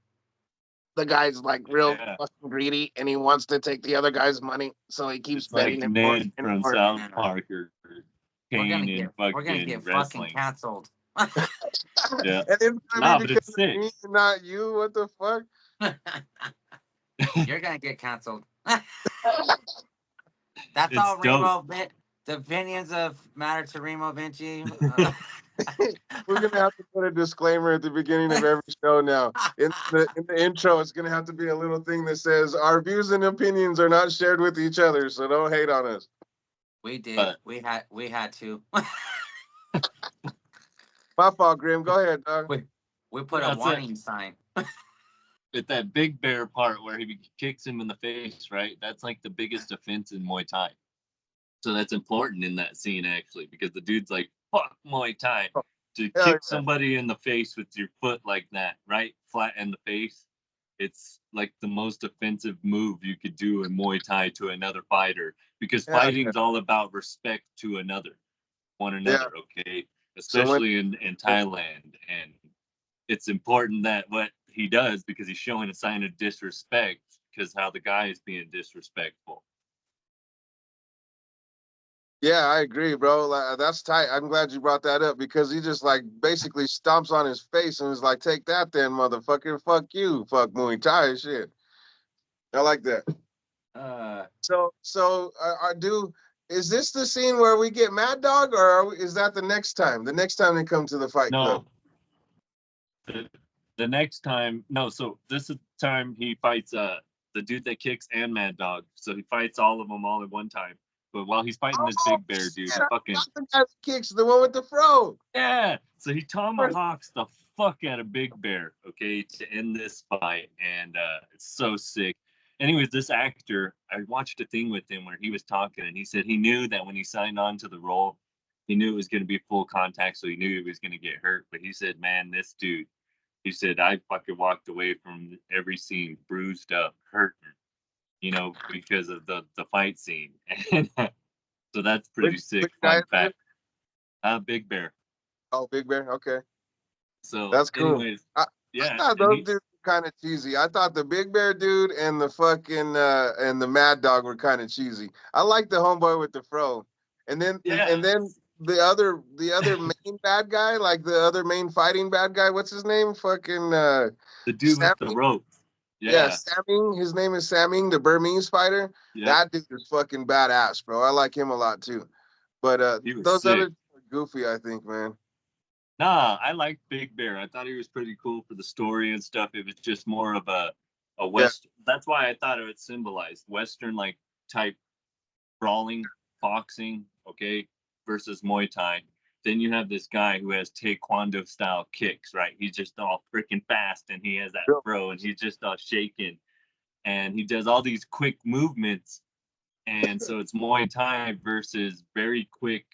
The guy's like real yeah. fucking greedy and he wants to take the other guy's money, so he keeps It's like betting him more Ned and from more. South Park or We're Kane gonna in get fucking fucking wrestling. canceled. Yeah. And it's gonna Nah, be but because it's of sick. me and not you. What the fuck? You're gonna get canceled. That's It's all dope. The opinions of matter to Remo Vinci. We're gonna have to put a disclaimer at the beginning of every show now. In the intro, it's gonna have to be a little thing that says our views and opinions are not shared with each other, so don't hate on us. We did. But We had to. My fault, Grim. Go ahead, dog. we put a that's it. warning sign. At that big bear part where he kicks him in the face, right? That's like the biggest offense in Muay Thai. So that's important in that scene actually, because the dude's like, "Fuck Muay Thai." Oh, To hell kick somebody in the face with your foot like that, right, flat in the face, it's like the most offensive move you could do in Muay Thai to another fighter, because yeah, fighting's all about respect to one yeah. another. Okay, So when especially in Thailand, and it's important that what he does, because he's showing a sign of disrespect, because how the guy is being disrespectful. Yeah, I agree, bro. Like, that's tight. I'm glad you brought that up because he just like basically stomps on his face and is like, "Take that, then, motherfucker. Fuck you. Fuck Muay Thai shit." I like that. Uh, So, is this the scene where we get Mad Dog, or is that the next time? The next time they come to the fight club? No, the, the next time, no. So this is the time he fights the dude that kicks and Mad Dog. So he fights all of them all at one time. But while he's fighting this Oh big bear dude, shit! he I fucking, forgot the guy that kicks the one with the fro. yeah. So he tomahawks the fuck out of Big Bear, okay, to end this fight, and it's so sick. Anyways, this actor, I watched a thing with him where he was talking, and he said he knew that when he signed on to the role, he knew it was going to be full contact, so he knew he was going to get hurt. But he said, "Man, this dude," he said, "I fucking walked away from every scene bruised up, hurting, because of the fight scene." And so that's pretty Which sick. guy Fun is it? fact. Big Bear. Oh, Big Bear. Okay, So, that's cool. anyways, I yeah, thought and those he, dudes were kind of cheesy. I thought the Big Bear dude and the fucking and the Mad Dog were kind of cheesy. I like the homeboy with the fro, and then yeah, and then the other main bad guy, like the other main fighting bad guy. What's his name? Fucking the dude with the Sammy. rope. Yeah, Yeah, Sammy. His name is Sammy, the Burmese fighter. yep, That dude is fucking badass, bro. I like him a lot too. But he was those other sick. two are goofy, I think, man. Nah, I liked Big Bear. I thought he was pretty cool for the story and stuff. It was just more of a Yeah, west. That's why I thought it would symbolize Western like type brawling, boxing, okay, versus Muay Thai. Then you have this guy who has Taekwondo style kicks, right? He's just all freaking fast, and he has that real throw, and he's just all shaking, and he does all these quick movements. And so it's Muay Thai versus very quick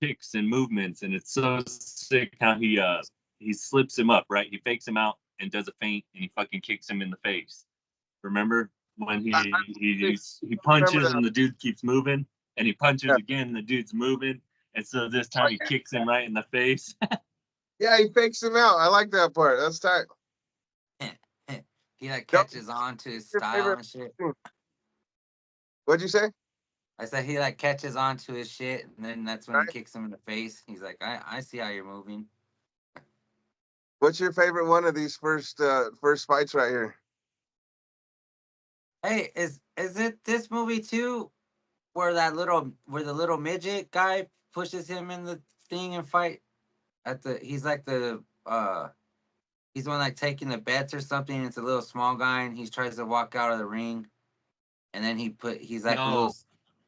kicks and movements, and it's so sick how he slips him up, right? He fakes him out and does a feint, and he fucking kicks him in the face. Remember when I he remember punches that. and the dude keeps moving, and he punches Yeah. again, and the dude's moving, and so this Oh, time he kicks him right in the face. yeah, he fakes him out. I like that part. That's tight. he like That was catches on to his your style favorite and shit. scene. What'd you say? I said he like catches on to his shit, and then that's when he Right? kicks him in the face. He's like, I see how you're moving. What's your favorite one of these first fights right here? Hey, Is it this movie too, where the little midget guy pushes him in the thing and fight at the? He's like he's the one like taking the bets or something. It's a little small guy, and he tries to walk out of the ring, and then he's like a little. No,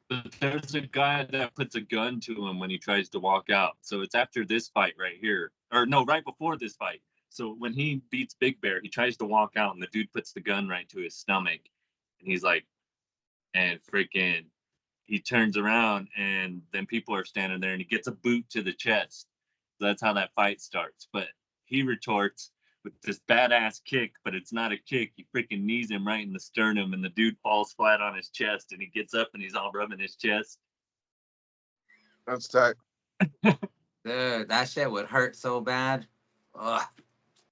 but there's a guy that puts a gun to him when he tries to walk out. So it's after this fight right here, or no, right before this fight. So when he beats Big Bear, he tries to walk out, and the dude puts the gun right to his stomach, and he's like, and freaking, he turns around, and then people are standing there, and he gets a boot to the chest. So that's how that fight starts. But he retorts with this badass kick, but it's not a kick. He freaking knees him right in the sternum, and the dude falls flat on his chest, and he gets up and he's all rubbing his chest. That's tight. Dude, that shit would hurt so bad. Ugh.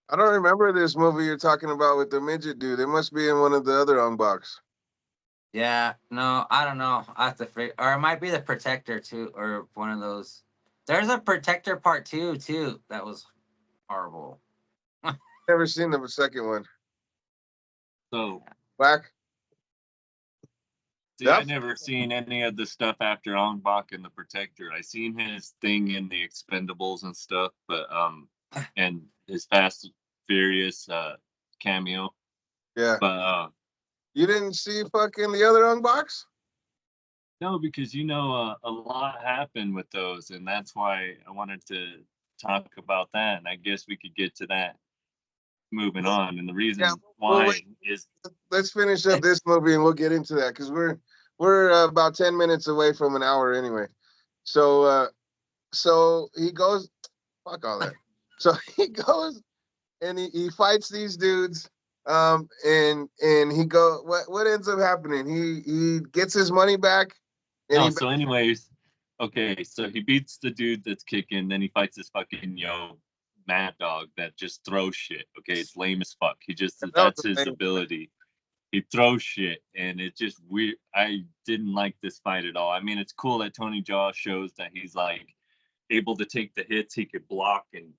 I don't remember this movie you're talking about with the midget dude. It must be in one of the other Ong Baks. Yeah, no, I don't know. I have to figure, or it might be the Protector too, or one of those. There's a Protector Part 2 too. That was horrible. Never seen the second one. So, Black. see, I Yep. never seen any of the stuff after Ong Bak and the Protector. I seen his thing in the Expendables and stuff, but and his Fast and Furious cameo. Yeah. But You didn't see fucking the other Ong Baks? no, because a lot happened with those, and that's why I wanted to talk about that. And I guess we could get to that moving on. And the Yeah. reason Well, why wait. is Let's finish up this movie and we'll get into that because we're about 10 minutes away from an hour anyway. So he goes. Fuck all that. So he goes and he fights these dudes. And he go. What ends up happening? He gets his money back. And no. he So, anyways, okay. So he beats the dude that's kicking. Then he fights this fucking mad dog that just throws shit. Okay, it's lame as fuck. He just that was that's the his thing. ability. He throws shit, and it's just weird. I didn't like this fight at all. I mean, it's cool that Tony Jaw shows that he's like able to take the hits. He could block and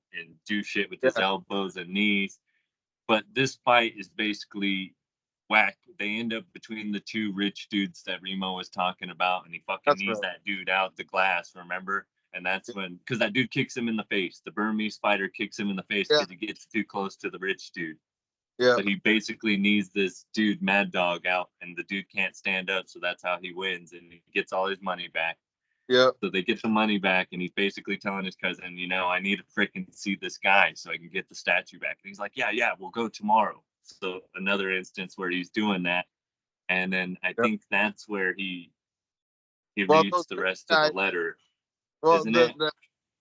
do shit with his Yeah, elbows and knees. But this fight is basically whack. They end up between the two rich dudes that Remo was talking about, and he fucking that's knees right. that dude out the glass, remember? And that's when, because that dude kicks him in the face. The Burmese fighter kicks him in the face Yeah, because he gets too close to the rich dude. yeah, So he basically knees this dude, Mad Dog, out, and the dude can't stand up. So that's how he wins, and he gets all his money back. yeah, So they get the money back, and he's basically telling his cousin, I need to freaking see this guy so I can get the statue back. And he's like, yeah, we'll go tomorrow. So another instance where he's doing that, and then I yeah. think that's where he Well, reads those the rich rest of the guys. letter, Well, isn't it?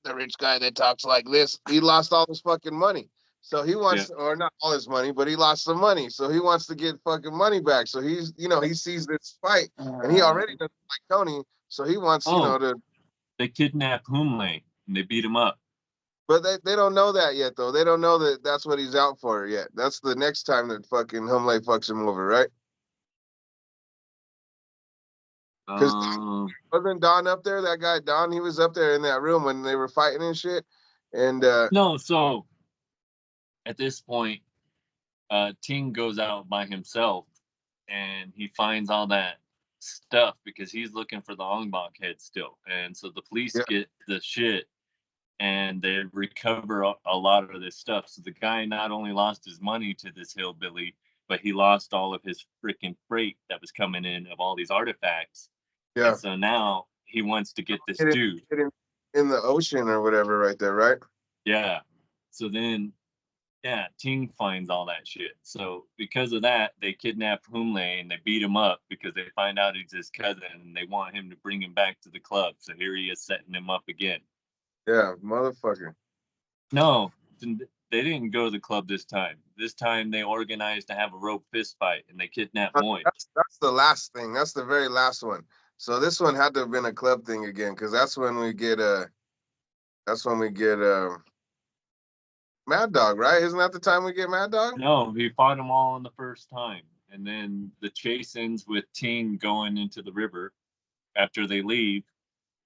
the rich guy that talks like this, he lost all his fucking money. So he Yeah. wants, or not all his money, but he lost some money. So he wants to get fucking money back. So he sees this fight, and he already doesn't like Tony. So he wants, Oh, to. they kidnap Humley and they beat him up. But they don't know that yet, though. They don't know that that's what he's out for yet. That's the next time that fucking Humley fucks him over, right? Because Um, wasn't Don up there? That guy Don, he was up there in that room when they were fighting and shit. And no, so at this point, Ting goes out by himself and he finds all that stuff because he's looking for the Ong Bak head still. And so the police yeah, get the shit and they recover a lot of this stuff. So the guy not only lost his money to this hillbilly, but he lost all of his freaking freight that was coming in of all these artifacts. And yeah. so now he wants to get this Hit it, dude. hit him in the ocean or whatever, right there, right? Yeah. So then yeah, Ting finds all that shit. So because of that, they kidnap Humley and they beat him up because they find out he's his cousin and they want him to bring him back to the club. So here he is setting him up again. Yeah, motherfucker. No, they didn't go to the club this time. This time they organized to have a rope fist fight and they kidnapped Moy. That's the last thing. That's the very last one. So this one had to have been a club thing again, because that's when we get Mad Dog, right? Isn't that the time we get Mad Dog? No, he fought them all in the first time. And then the chase ends with Ting going into the river after they leave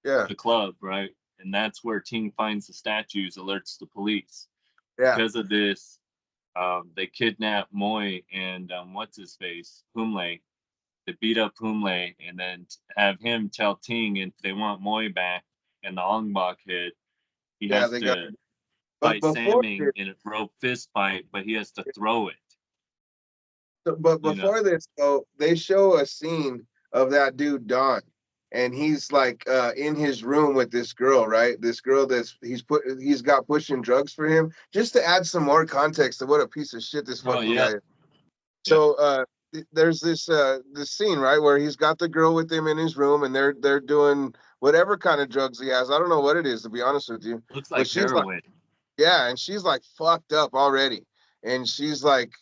Yeah, the club, right? And that's where Ting finds the statues, alerts the police. yeah, Because of this, they kidnap Moy and what's his face, Humley, to beat up Humle and then have him tell Ting if they want Moy back and the Ong Bak head, he Yeah, has they got. to But fight before Samming this, in a rope fist fight, but he has to throw it. but You know, before this, though, they show a scene of that dude Don, and he's like in his room with this girl, right? This girl he's got pushing drugs for him, just to add some more context to what a piece of shit this oh fucking yeah, guy is. yeah. So there's this scene, right, where he's got the girl with him in his room, and they're doing whatever kind of drugs he has. I don't know what it is, to be honest with you. Looks But like she's like, heroin. yeah, and she's like fucked up already, and she's like,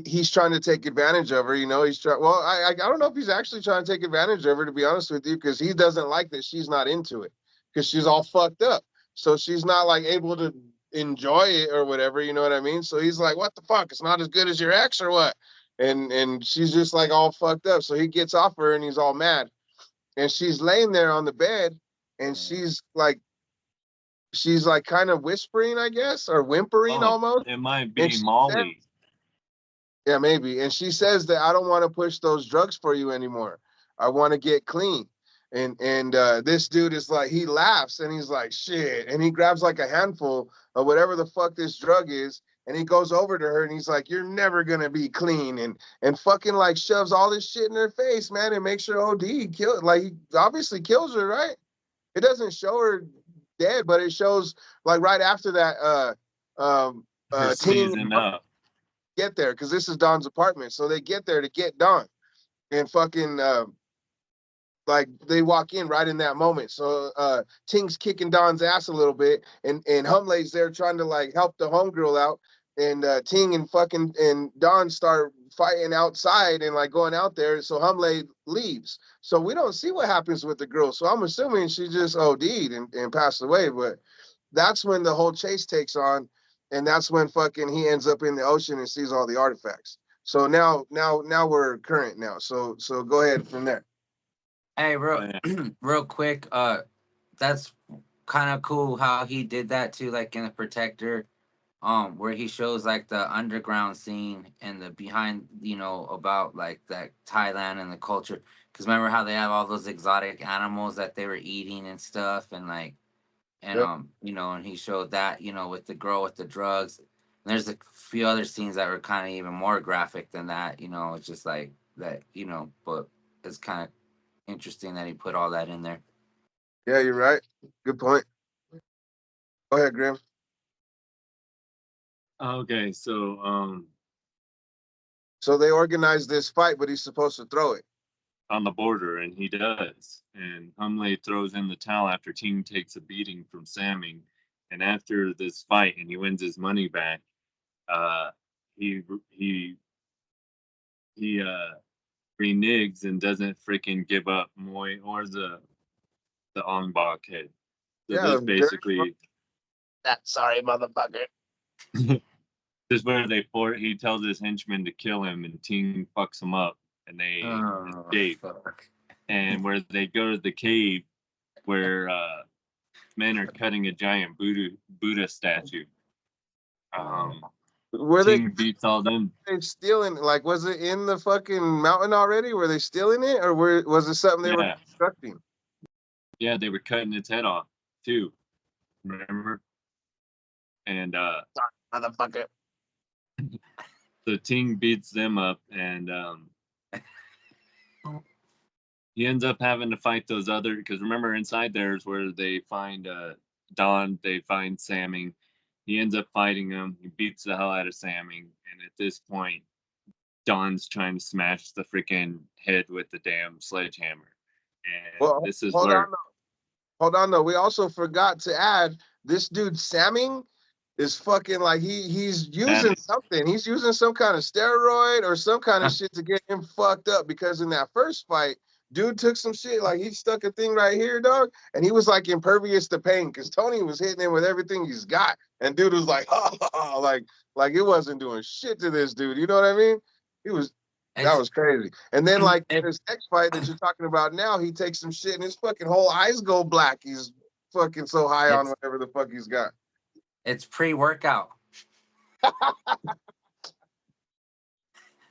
he's trying to take advantage of her. He's trying. Well, I don't know if he's actually trying to take advantage of her, to be honest with you, because he doesn't like that she's not into it, because she's all fucked up. So she's not like able to enjoy it or whatever. You know what I mean? So he's like, "What the fuck? It's not as good as your ex or what?" And she's just like all fucked up. So he gets off her and he's all mad. And she's laying there on the bed, and she's like kind of whispering, I guess, or whimpering Oh, almost. it might And be Molly. yeah, maybe. And she says that I don't want to push those drugs for you anymore. I want to get clean. And this dude is like, he laughs and he's like, shit. And he grabs like a handful of whatever the fuck this drug is. And he goes over to her and he's like, you're never gonna be clean. And fucking like shoves all this shit in her face, man, and makes her OD. He obviously kills her, right? It doesn't show her dead, but it shows like right after that Her Ting season up. get there, because this is Don's apartment. So they get there to get Don, and fucking like they walk in right in that moment. So Ting's kicking Don's ass a little bit, and Humley's there trying to like help the homegirl out, and Ting and fucking and Don start fighting outside and like going out there. So Humley leaves. So we don't see what happens with the girl. So I'm assuming she just OD'd and passed away. But that's when the whole chase takes on, and that's when fucking he ends up in the ocean and sees all the artifacts. So now we're current now. So go ahead from there. Hey, Oh, yeah. real quick. That's kind of cool how he did that too, like in the Protector, where he shows like the underground scene and the behind, about like that Thailand and the culture. Because remember how they have all those exotic animals that they were eating and stuff, and like, and Yep. and he showed that, with the girl with the drugs. And there's a few other scenes that were kind of even more graphic than that. It's just like that, but it's kind of interesting that he put all that in there. Yeah, you're right. Good point. Go ahead, Grim. Okay, so So they organized this fight, but he's supposed to throw it. on the border, and he does. And Humley throws in the towel after Ting takes a beating from Samming. And after this fight, and he wins his money back, uh, he he he reneges and doesn't freaking give up Moy or the Ong Bak head. So Yeah, this the dirty basically that sorry motherfucker. this is where he tells his henchmen to kill him, and Ting fucks him up, and they Oh, escape. fuck. And where they go to the cave where men are cutting a giant Buddha statue. Um, Were they Ting beats all them. stealing? Like, was it in the fucking mountain already? Were they stealing it, or was it something they were Yeah, constructing? yeah, they were cutting its head off too. Remember? And Motherfucker. so Ting beats them up, and he ends up having to fight those other. Because remember, inside there is where they find Don. They find Samming. He ends up fighting him. He beats the hell out of Samming, and at this point, Don's trying to smash the freaking head with the damn sledgehammer. And Well, this is hold on. where Hold on though. We also forgot to add this dude Samming is fucking like he's using Sammy. something. He's using some kind of steroid or some kind of shit to get him fucked up, because in that first fight, dude took some shit, like he stuck a thing right here, dog, and he was like impervious to pain because Tony was hitting him with everything he's got. And dude was like, like it wasn't doing shit to this dude. You know what I mean? He was that It's was crazy. And then like it, this next fight that you're talking about now, he takes some shit and his fucking whole eyes go black. He's fucking so high on it's whatever the fuck he's got. it's pre-workout.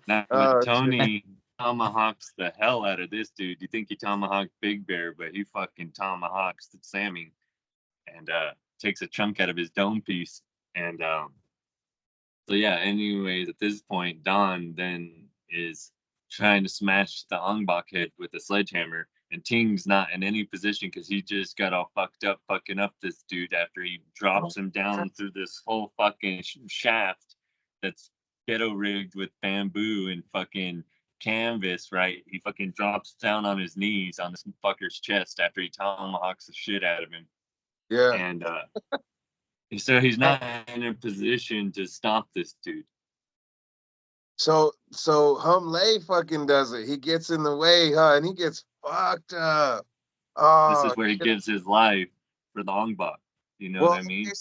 now with Shit. Tony. tomahawks the hell out of this dude. You think he tomahawked Big Bear, but he fucking tomahawks Sammy and takes a chunk out of his dome piece. And so yeah, anyways, at this point, Don then is trying to smash the Ong Bak head with a sledgehammer, and Ting's not in any position because he just got all fucked up fucking up this dude after he drops him down through this whole fucking shaft that's ghetto rigged with bamboo and fucking canvas, right? He fucking drops down on his knees on this fucker's chest after he tomahawks the shit out of him. Yeah. And so he's not in a position to stop this dude. So Humley fucking does it. He gets in the way, huh? And he gets fucked up. This Oh, is where he gives his life for the Ong Bak. You know what well, I okay, mean?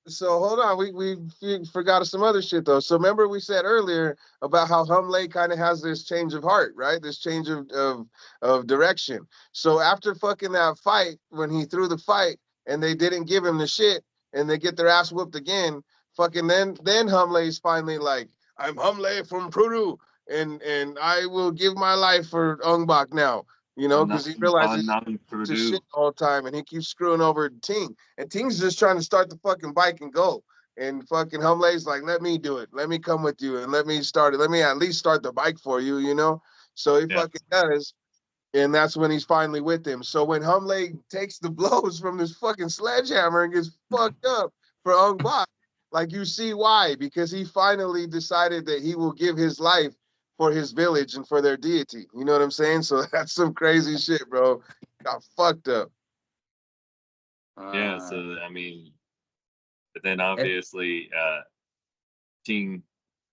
so hold on. We forgot some other shit though. So remember we said earlier about how Humley kind of has this change of heart, right? This change of direction. So after fucking that fight, when he threw the fight and they didn't give him the shit and they get their ass whooped again, fucking then Humley's finally like, I'm Humley from Peru and I will give my life for Ong Bak now. You know, because he realizes Non to shit Purdue. the whole time and he keeps screwing over Ting. And Ting's just trying to start the fucking bike and go. And fucking Humley's like, let me do it. Let me come with you and let me start it. Let me at least start the bike for you, you know? So he Yeah. fucking does. And that's when he's finally with him. So when Humley takes the blows from this fucking sledgehammer and gets fucked up for Ong Bak, like you see why, because he finally decided that he will give his life for his village and for their deity. You know what I'm saying? So that's some crazy shit, bro. Got fucked up. Yeah. Uh, So, I mean, but then it, obviously, Ting,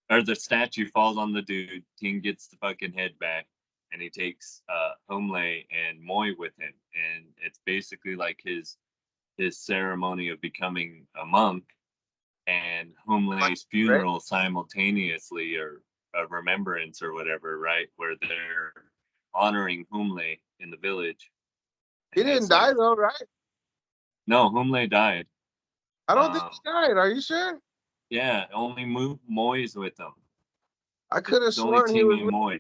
or the statue falls on the dude. Ting gets the fucking head back and he takes Homlay and Moy with him. And it's basically like his ceremony of becoming a monk and Like, Homlay's right? funeral simultaneously, or a remembrance or whatever, right? Where they're honoring Homlay in the village, He and didn't it's like, die though, right? no, Homlay died. I don't think Um, he died. Are you sure? yeah, only Moy's with them. I It's could have only sworn he Ting was and with. Moy.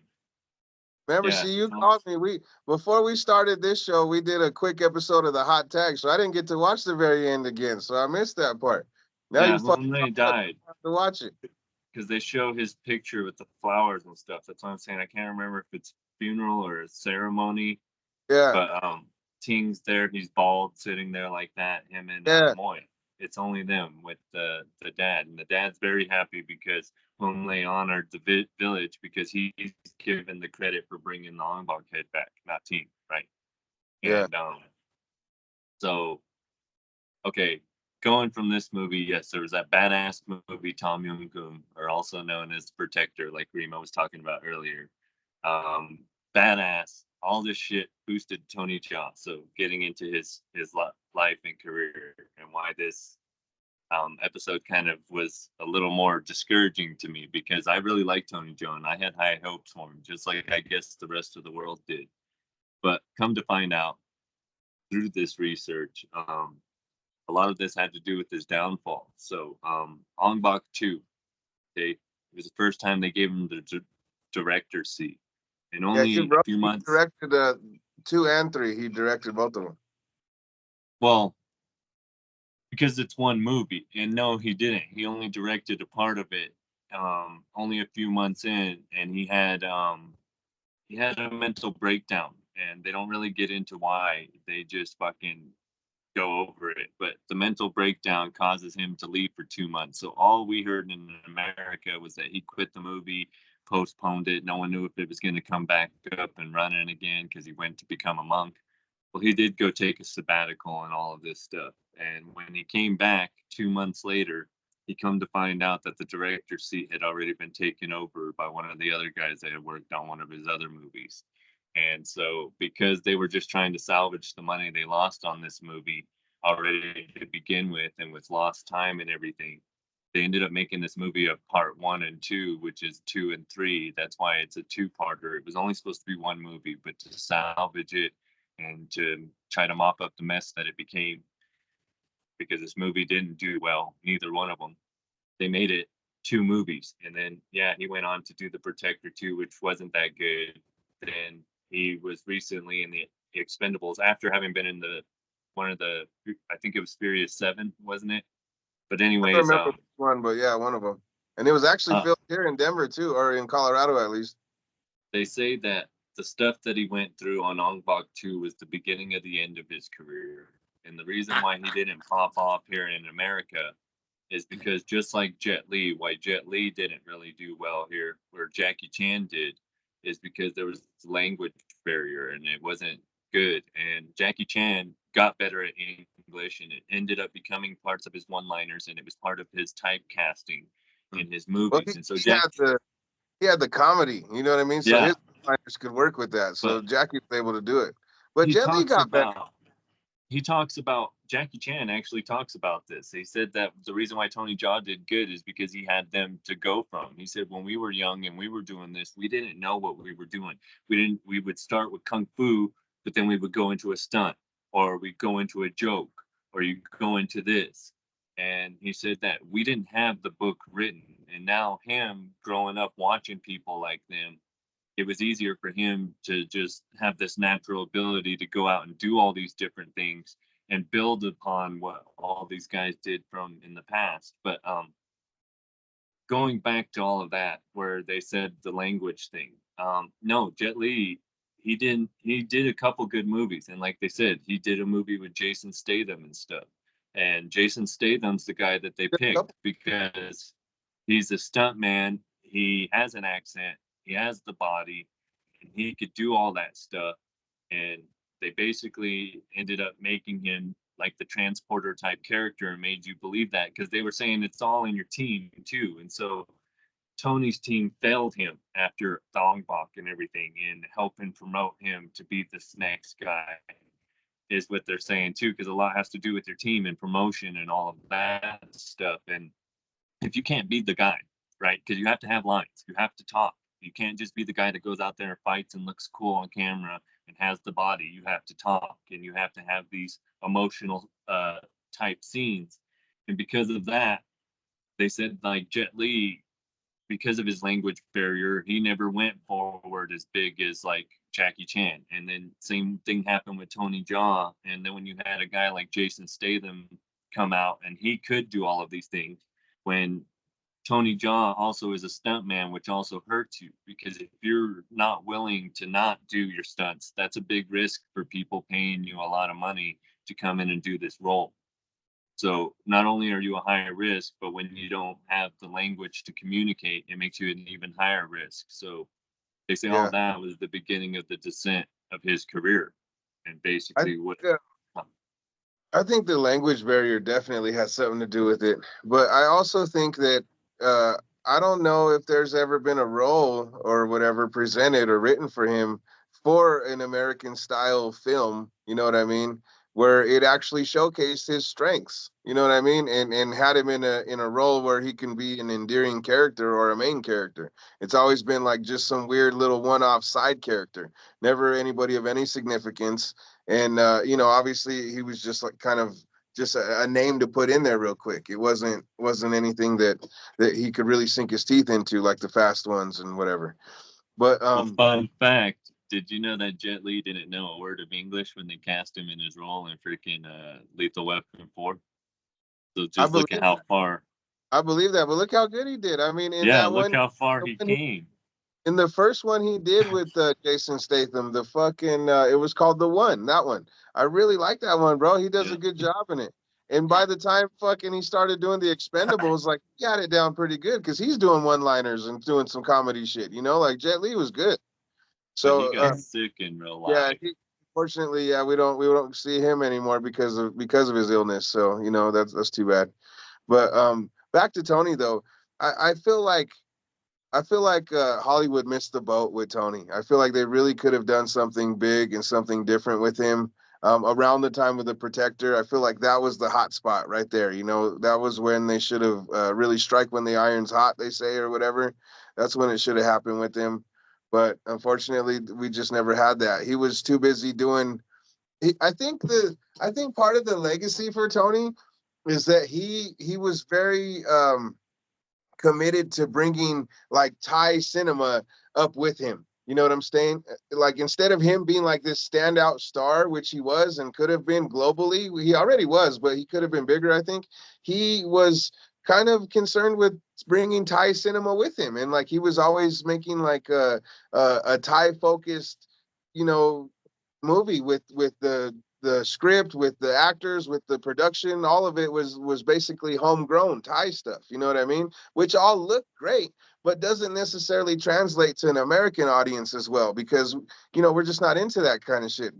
Remember, Yeah, see, you called me. We before we started this show, we did a quick episode of the hot tag, so I didn't get to watch the very end again. So I missed that part. Now you yeah, fucking Homlay up. died I have to watch it. because they show his picture with the flowers and stuff. That's what I'm saying. I can't remember if it's funeral or a ceremony. Yeah, But Ting's there, he's bald, sitting there like that. Him and yeah, Moy. It's only them with the dad, and the dad's very happy because Homley honored the village because he's given the credit for bringing the Ongbok head back, not Ting, right? yeah. And so okay, going from this movie, yes, there was that badass movie Tom Yum Goon, or also known as Protector, like Remo was talking about earlier. Badass, all this shit boosted Tony Jaa. So getting into his life and career, and why this episode kind of was a little more discouraging to me because I really like Tony Jaa and I had high hopes for him, just like I guess the rest of the world did. But come to find out through this research, a lot of this had to do with his downfall. So Ong Bak 2, okay, it was the first time they gave him the director seat. And Yeah, he only a wrote. few He months, directed 2 and 3. He directed both of them. well, because it's one movie. And no, he didn't. He only directed a part of it, only a few months in, and he had a mental breakdown. And they don't really get into why. They just fucking go over it. But the mental breakdown causes him to leave for 2 months. So all we heard in America was that he quit the movie, postponed it. No one knew if it was going to come back up and running again because he went to become a monk. Well, he did go take a sabbatical and all of this stuff. And when he came back 2 months later, he come to find out that the director's seat had already been taken over by one of the other guys that had worked on one of his other movies. And so, because they were just trying to salvage the money they lost on this movie already to begin with, and with lost time and everything, they ended up making this movie a part 1 and 2, which is 2 and 3. That's why it's a two-parter. It was only supposed to be one movie, but to salvage it and to try to mop up the mess that it became, because this movie didn't do well, neither one of them, they made it two movies. And then, yeah, he went on to do The Protector 2, which wasn't that good. then he was recently in the Expendables after having been in the one of the, I think it was Furious 7, wasn't it? But I don't anyways, remember which one, but yeah, one of them. And it was actually uh, filmed here in Denver too, or in Colorado at least. they say that the stuff that he went through on Ong Bak 2 was the beginning of the end of his career. And the reason why he didn't pop off here in America is because just like Jet Li, why Jet Li didn't really do well here, where Jackie Chan did, is because there was language barrier and it wasn't good. And Jackie Chan got better at English and it ended up becoming parts of his one-liners and it was part of his typecasting Mm. in his Well, movies. And so he had Jackie, the comedy, you know what I mean? So yeah, his writers could work with that. So but Jackie was able to do it. But he Jet Li talks got better. about Jackie Chan actually talks about this. He said that the reason why Tony Jaa did good is because he had them to go from. He said when we were young and we were doing this, we didn't know what we were doing. We would start with kung fu, but then we would go into a stunt or we'd go into a joke or you go into this. And he said that we didn't have the book written. And now him growing up watching people like them, it was easier for him to just have this natural ability to go out and do all these different things and build upon what all these guys did from in the past. But going back to all of that, where they said the language thing, no, Jet Li, he did a couple good movies, and like they said, he did a movie with Jason Statham and stuff. And Jason Statham's the guy that they picked because he's a stunt man. He has an accent. He has the body, and he could do all that stuff. And they basically ended up making him like the transporter type character and made you believe that because they were saying it's all in your team too. And so Tony's team failed him after Ong Bak and everything and helping promote him to be this next guy is what they're saying too, because a lot has to do with your team and promotion and all of that stuff. And if you can't be the guy, right? Because you have to have lines, you have to talk. You can't just be the guy that goes out there and fights and looks cool on camera and has the body. You have to talk and you have to have these emotional type scenes. And because of that, they said like Jet Li, because of his language barrier, he never went forward as big as like Jackie Chan. And then same thing happened with Tony Jaa. And then when you had a guy like Jason Statham come out and he could do all of these things, when Tony Jaa also is a stuntman, which also hurts you because if you're not willing to not do your stunts, that's a big risk for people paying you a lot of money to come in and do this role. So not only are you a higher risk, but when you don't have the language to communicate, it makes you an even higher risk. So they say all Yeah. that was the beginning of the descent of his career, and I basically what. think, I think the language barrier definitely has something to do with it. But I also think that uh, I don't know if there's ever been a role or whatever presented or written for him for an American style film, you know what I mean? Where it actually showcased his strengths, you know what I mean? And had him in a role where he can be an endearing character or a main character. It's always been like just some weird little one-off side character, never anybody of any significance. And obviously he was just like kind of just a name to put in there real quick. It wasn't anything that he could really sink his teeth into like the fast ones and whatever. But Well, fun fact: did you know that Jet Li didn't know a word of English when they cast him in his role in freaking Lethal Weapon 4? So I just look at believe how far. I believe that. But look how good he did. I mean, in Yeah, that look one, how far he came. in the first one he did with Jason Statham, the fucking it was called The One. That one, I really like that one, bro. He does Yeah, a good job in it. And by the time fucking he started doing the Expendables, like he had it down pretty good because he's doing one-liners and doing some comedy shit. Like Jet Li was good. but he So got sick in real yeah, life. fortunately, yeah, we don't see him anymore because of his illness. So that's too bad. But back to Tony though, I feel like Hollywood missed the boat with Tony. I feel like they really could have done something big and something different with him. Around the time of The Protector, I feel like that was the hot spot right there. That was when they should have really strike when the iron's hot, they say, or whatever. That's when it should have happened with him. But unfortunately, we just never had that. He was too busy doing. I think part of the legacy for Tony is that he was very committed to bringing like Thai cinema up with him. You know what I'm saying? Like instead of him being like this standout star, which he was and could have been globally, he already was, but he could have been bigger. I think he was kind of concerned with bringing Thai cinema with him, and like he was always making like a Thai focused, you know, movie with the script, with the actors, with the production. All of it was basically homegrown Thai stuff. You know what I mean? Which all looked great, but doesn't necessarily translate to an American audience as well, because we're just not into that kind of shit.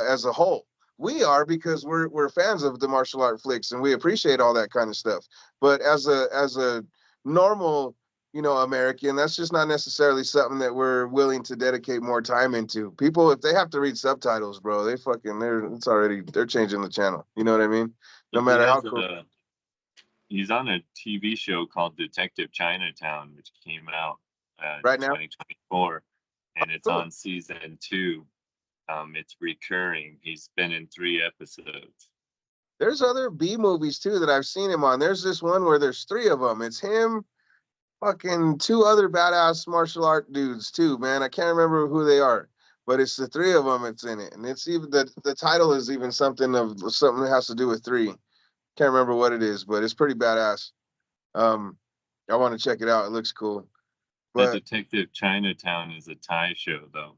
As a whole, we are, because we're fans of the martial art flicks and we appreciate all that kind of stuff. But as a normal American, that's just not necessarily something that we're willing to dedicate more time into. People, if they have to read subtitles, bro, they're changing the channel. You know what I mean? No But he matter how has cool. he's on a TV show called Detective Chinatown, which came out Right now, 2024, and it's cool. on season 2. It's recurring. He's been in 3 episodes. There's other B movies too that I've seen him on. There's this one where there's 3 of them. It's him, fucking 2 other badass martial art dudes too, man. I can't remember who they are, but it's the 3 of them. It's in it, and it's even the title is even something that has to do with 3. Can't remember what it is, but it's pretty badass. Um, I want to check it out. It looks cool. The But Detective Chinatown is a Thai show, though.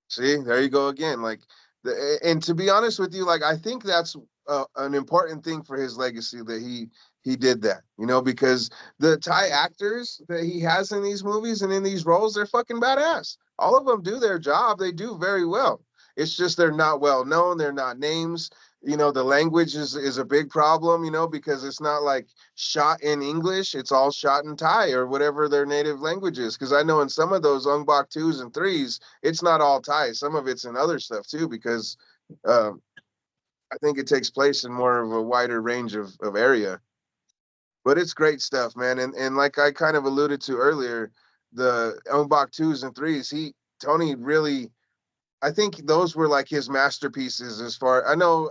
see, there you go again. Like, and to be honest with you, like I think that's an important thing for his legacy that he did that. Because the Thai actors that he has in these movies and in these roles, they're fucking badass. All of them do their job. They do very well. It's just they're not well known. They're not names. The language is a big problem. Because it's not like shot in English. It's all shot in Thai or whatever their native language is. Because I know in some of those Ong Bak 2s and 3s, it's not all Thai. Some of it's in other stuff too, because um, I think it takes place in more of a wider range of area. But it's great stuff, man. And like I kind of alluded to earlier, the Ong Bak 2s and 3s, Tony really, I think those were like his masterpieces. As far I know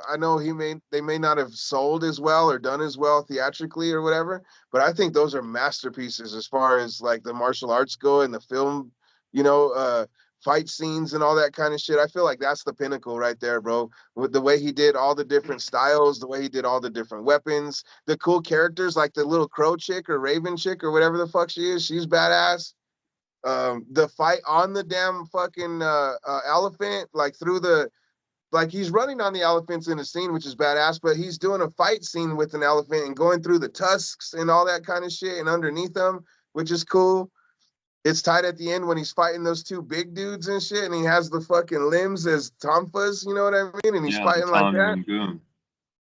they may not have sold as well or done as well theatrically or whatever, but I think those are masterpieces as far as like the martial arts go and the film, you know, uh fight scenes and all that kind of shit. I feel like that's the pinnacle right there, bro. With the way he did all the different styles, the way he did all the different weapons, the cool characters like the little crow chick or raven chick or whatever the fuck she is, she's badass. The fight on the damn fucking elephant, like he's running on the elephants in a scene, which is badass, but he's doing a fight scene with an elephant and going through the tusks and all that kind of shit and underneath them, which is cool. It's tight at the end when he's fighting those 2 big dudes and shit, and he has the fucking limbs as tonfas, you know what I mean? And he's Yeah, the fighting like Tom that. Goon.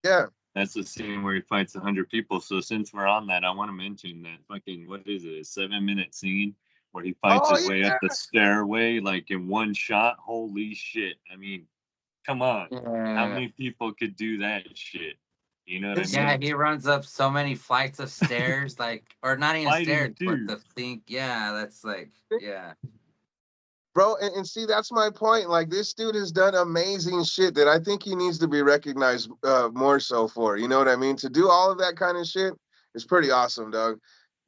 Yeah. That's the scene where he fights 100 people. So since we're on that, I want to mention that fucking, what is it, a 7-minute scene where he fights Oh his way up yeah. the stairway like in one shot. Holy shit! I mean, come on, how Yeah. many people could do that shit? You know what And I see, Yeah, mean? he runs up so many flights of stairs, like, or not even Fighting stairs, but dude. the thing. Yeah, that's like, yeah. bro, and see, that's my point. Like this dude has done amazing shit that I think he needs to be recognized more so for. You know what I mean? To do all of that kind of shit is pretty awesome, dog.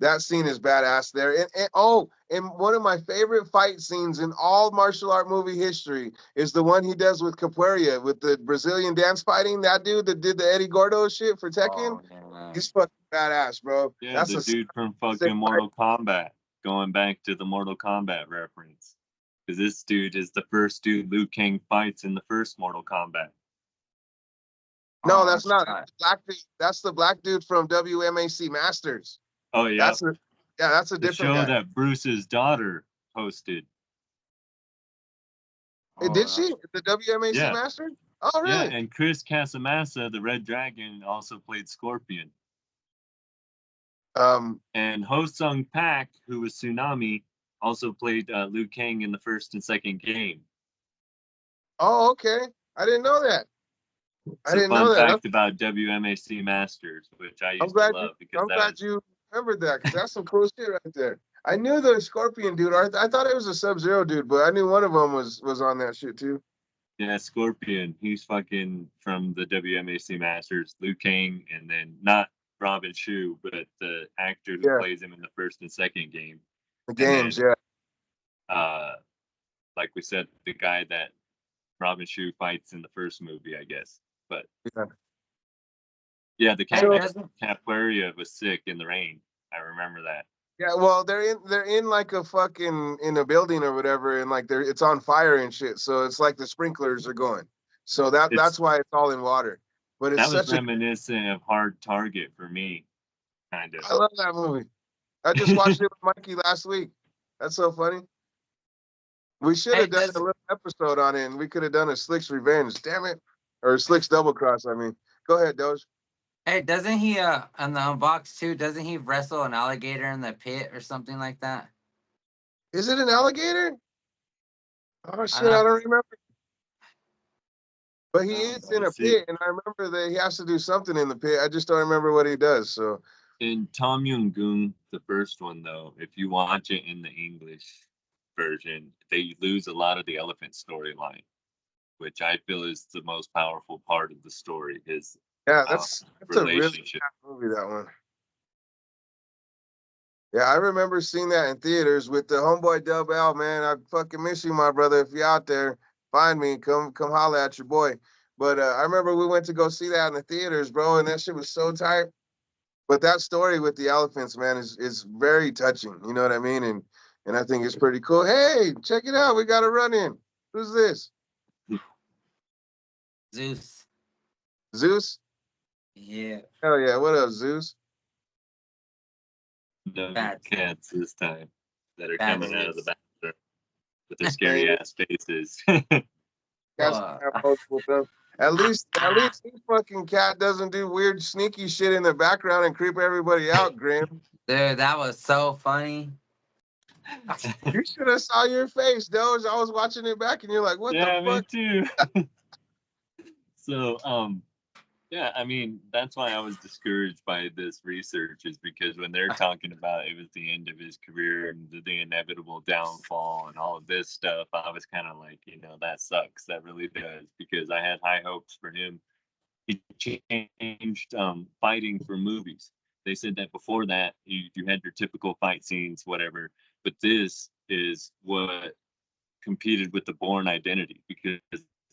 That scene is badass there. And one of my favorite fight scenes in all martial art movie history is the one he does with Capoeira, with the Brazilian dance fighting. That dude that did the Eddie Gordo shit for Tekken, Oh yeah. he's fucking badass, bro. Yeah, That's the a dude from sick fucking fight. Mortal Kombat. Going back to the Mortal Kombat reference. Because this dude is the first dude Liu Kang fights in the first Mortal Kombat. No, Oh, that's that's not. tight. That's the black dude from WMAC Masters. Oh, yeah. That's a Yeah, that's a The different show guy. that Bruce's daughter hosted. Oh, Did she that's the WMAC Yeah. Masters? Oh, Yeah, really? and Chris Casamassa, the Red Dragon, also played Scorpion. Um. And Ho Sung Pak, who was Tsunami, also played Liu Kang in the first and second game. Oh, okay. I didn't know that. I It's a didn't know fun that. fact about WMAC Masters, which I I'm used to glad you. love because I'm that glad was, you remembered that because that's some cool shit right there. I knew the Scorpion dude. I thought it was a Sub Zero dude, but I knew one of them was on that shit too. yeah, Scorpion. He's fucking from the WMAC Masters, Liu Kang, and then not Robin Shu, but the actor who Yeah, plays him in the first and second game. the And games. then Yeah. uh like we said, the guy that Robin Shu fights in the first movie, I guess. But Yeah. yeah, the Hey, So, doesn't capoeira was sick in the rain. I remember that. yeah, well, they're in like a fucking in a building or whatever, and like it's on fire and shit. So it's like the sprinklers are going. So that's It's why it's all in water. But it's that was such a reminiscent of Hard Target for me, kind of. I love that movie. I just watched it with Mikey last week. That's so funny. We should hey have done does a little episode on it, and we could have done a Slick's Revenge. Damn it, or Slick's Double Cross. I mean, go ahead, Doge. hey doesn't he on the unbox too? Doesn't he wrestle an alligator in the pit or something like that? Is it an alligator? Oh I shit, I don't. don't remember. But he is Let in me a see. pit, and I remember that he has to do something in the pit. I just don't remember what he does. So In Tom Yum Goong, the first one though, if you watch it in the English version, they lose a lot of the elephant storyline, which I feel is the most powerful part of the story. His yeah, uh, that's a really relationship. bad movie. That one. Yeah, I remember seeing that in theaters with the homeboy Dub L. Man, I fucking miss you, my brother. If you're out there, find me. Come holler at your boy. But I remember we went to go see that in the theaters, bro, and that shit was so tight. But that story with the elephants, man, is very touching. You know what I mean? And I think it's pretty cool. Hey, check it out. We got a run in. Who's this? Zeus. Zeus? Yeah, Hell yeah. What up, Zeus? No bad, cats this time that are bad coming out of the Zeus. bathroom with their Hey, scary ass faces. cats Well, have multiple thumbs. At least this fucking cat doesn't do weird sneaky shit in the background and creep everybody out, Grim. dude, that was so funny. You should have saw your face, Doge. I was watching it back and you're like, what the Yeah, me fuck? too. So, yeah, I mean, that's why I was discouraged by this research, is because when they're talking about it was the end of his career and the inevitable downfall and all of this stuff, I was kind of like, that sucks. That really does, because I had high hopes for him. He changed fighting for movies. They said that before that, you had your typical fight scenes, whatever, but this is what competed with the Born Identity, because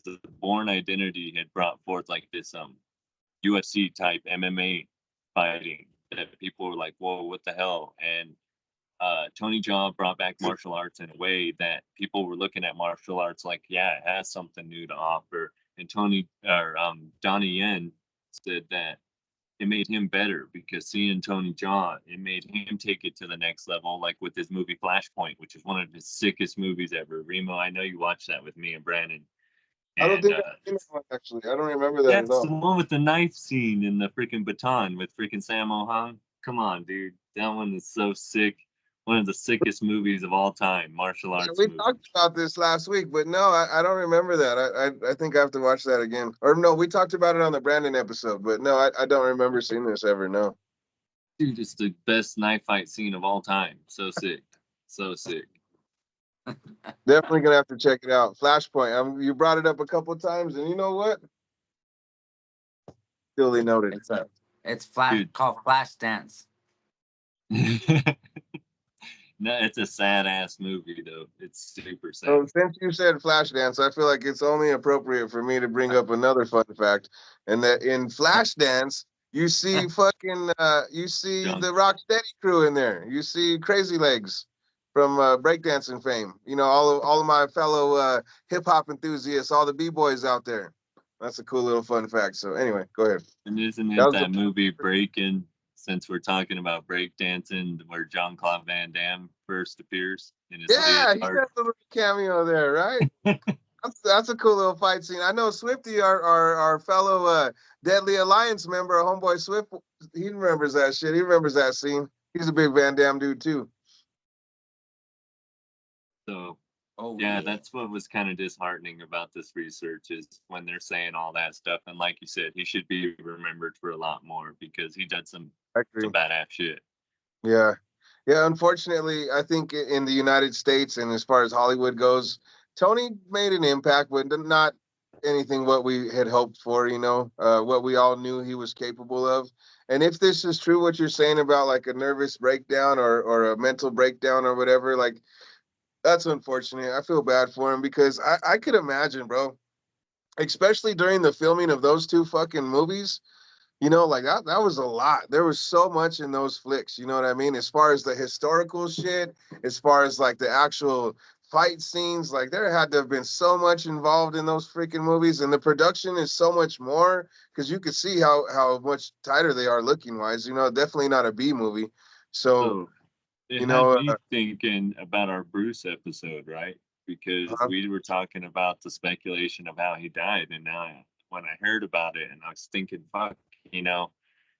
the Born Identity had brought forth like this UFC type MMA fighting that people were like, whoa, what the hell? And Tony Jaa brought back martial arts in a way that people were looking at martial arts like, yeah, it has something new to offer. And Donnie Yen said that it made him better, because seeing Tony Jaa, it made him take it to the next level, like with his movie Flashpoint, which is one of his sickest movies ever. Remo, I know you watched that with me and Brandon. I don't And think I've seen that one, actually. I don't remember that yeah, at it's all. the one with the knife scene in the freaking baton with freaking Sammo Hung. Come on, dude. That one is so sick. One of the sickest movies of all time, martial Yeah, arts we movie. talked about this last week, but no, I don't remember that. I think I have to watch that again. Or no, we talked about it on the Brandon episode, but no, I don't remember seeing this ever. No. Dude, it's the best knife fight scene of all time. So sick. So sick. Definitely gonna have to check it out. Flashpoint. You brought it up a couple times, and you know what? Duly noted. It's a, it's flash Dude. called Flash Dance. No, it's a sad ass movie though. It's super sad. So since you said Flashdance, I feel like it's only appropriate for me to bring up another fun fact, and that in Flashdance, you see Junk. the Rocksteady crew in there. You see Crazy Legs from breakdancing fame. You know, all of my fellow hip hop enthusiasts, all the b-boys out there. That's a cool little fun fact. So anyway, go ahead. And isn't That it was the that movie Breakin', since we're talking about breakdancing, where John Claude Van Damme first appears in his yeah, he leotard? has a little cameo there, right? That's a cool little fight scene. I know Swifty, our fellow Deadly Alliance member, homeboy Swift, he remembers that shit. He remembers that scene. He's a big Van Damme dude too. So Oh yeah, yeah. that's what was kind of disheartening about this research, is when they're saying all that stuff. And like you said, he should be remembered for a lot more, because he did some I agree. badass shit. Yeah, yeah. Unfortunately, I think in the United States and as far as Hollywood goes, Tony made an impact, but not anything what we had hoped for. You know, what we all knew he was capable of. And if this is true, what you're saying about like a nervous breakdown or a mental breakdown or whatever, like That's unfortunate. I feel bad for him because I could imagine, bro, especially during the filming of those two fucking movies. Like that was a lot. There was so much in those flicks, you know what I mean? As far as the historical shit, as far as like the actual fight scenes, like there had to have been so much involved in those freaking movies, and the production is so much more because you could see how much tighter they are looking wise. Definitely not a B movie. So, So it you had know, me thinking about our Bruce episode, right? Because uh, we were talking about the speculation of how he died, and now when I heard about it, and I was thinking, fuck, you know,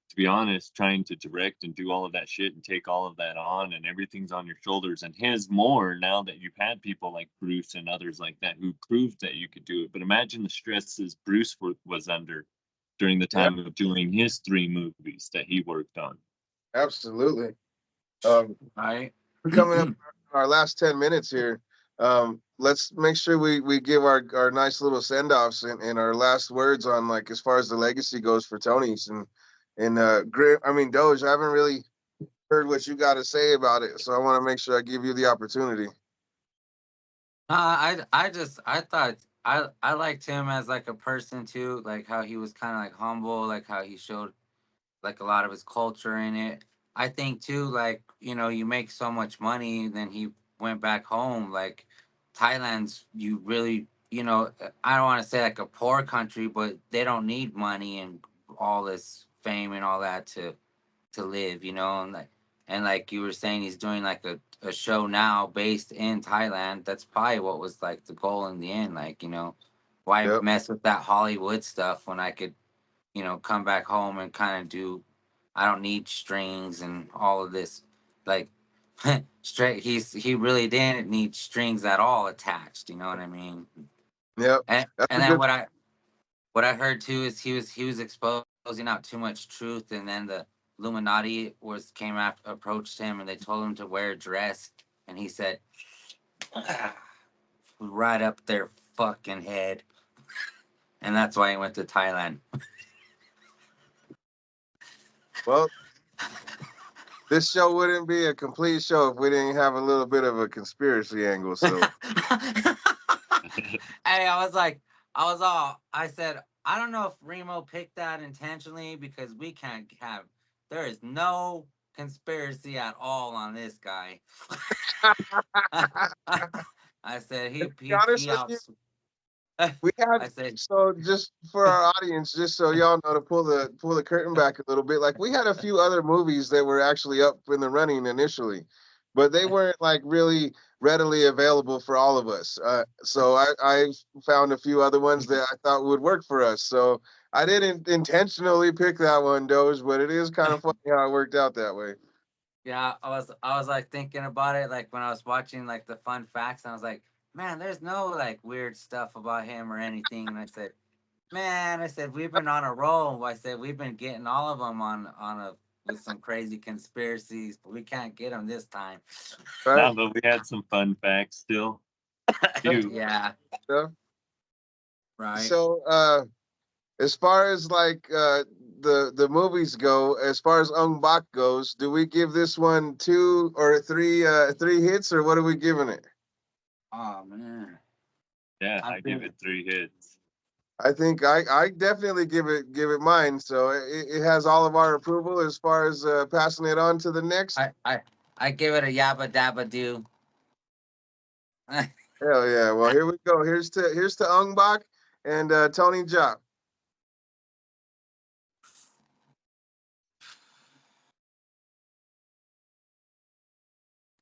to be honest, trying to direct and do all of that shit and take all of that on, and everything's on your shoulders, and his more now that you've had people like Bruce and others like that who proved that you could do it. But imagine the stresses Bruce was under during the yeah, time of doing his three movies that he worked on. absolutely. Um, Right. we're coming up on our last 10 minutes here. Let's make sure we give our nice little send offs and our last words on like as far as the legacy goes for Tony's and I mean Doge. I haven't really heard what you got to say about it, so I want to make sure I give you the opportunity. I thought I liked him as like a person too, like how he was kind of like humble, like how he showed like a lot of his culture in it. I think too, like you make so much money, then he went back home. Like Thailand's, you really, I don't want to say like a poor country, but they don't need money and all this fame and all that to live, and like you were saying, he's doing like a show now based in Thailand. That's probably what was like the goal in the end. Like, why Yep, mess with that Hollywood stuff when I could, come back home and kind of do. I don't need strings and all of this. Like, straight. He really didn't need strings at all attached. You know what I mean? yep. And That's and a then good. what I heard too is he was exposing out too much truth, and then the Illuminati was came after approached him, and they told him to wear a dress, and he said, "Ah," right up their fucking head, and that's why he went to Thailand. Well, this show wouldn't be a complete show if we didn't have a little bit of a conspiracy angle. So, Hey, I said, I don't know if Remo picked that intentionally because we can't have, there is no conspiracy at all on this guy. I said to he be he honest he with you, outs. we had I said, so just for our audience, just so y'all know to pull the curtain back a little bit. Like we had a few other movies that were actually up in the running initially, but they weren't like really readily available for all of us. So I found a few other ones that I thought would work for us. So I didn't intentionally pick that one, Doge, but it is kind of funny how it worked out that way. yeah, I was like thinking about it like when I was watching like the fun facts, and I was like, man, there's no like weird stuff about him or anything. And I said, man, I said we've been on a roll. I said we've been getting all of them on a with some crazy conspiracies, but we can't get them this time. Right? Nah, but we had some fun facts still. Few. Yeah, Stuff. right. So as far as like the movies go, as far as Ong Bak goes, do we give this one two or three hits, or what are we giving it? Oh man, Yeah, I I give think it 3 hits. I think I definitely give it mine. So it has all of our approval as far as passing it on to the next. I give it a yabba dabba do. Hell yeah! Well, here we go. Here's to Ong Bak and Tony Jaa,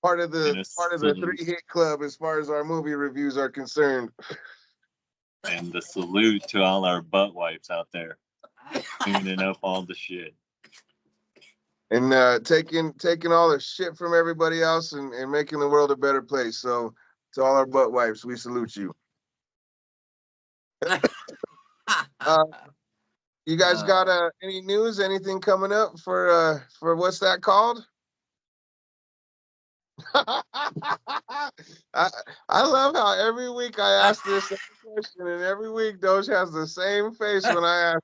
part of And the a part of the salute, three hit club as far as our movie reviews are concerned. and the salute to all our butt wipes out there cleaning up all the shit. And taking all the shit from everybody else and making the world a better place. So to all our butt wipes, we salute you. Uh, you guys got uh, any news? Anything coming up for what's that called? I I love how every week I ask this same question, and every week Doge has the same face when I ask.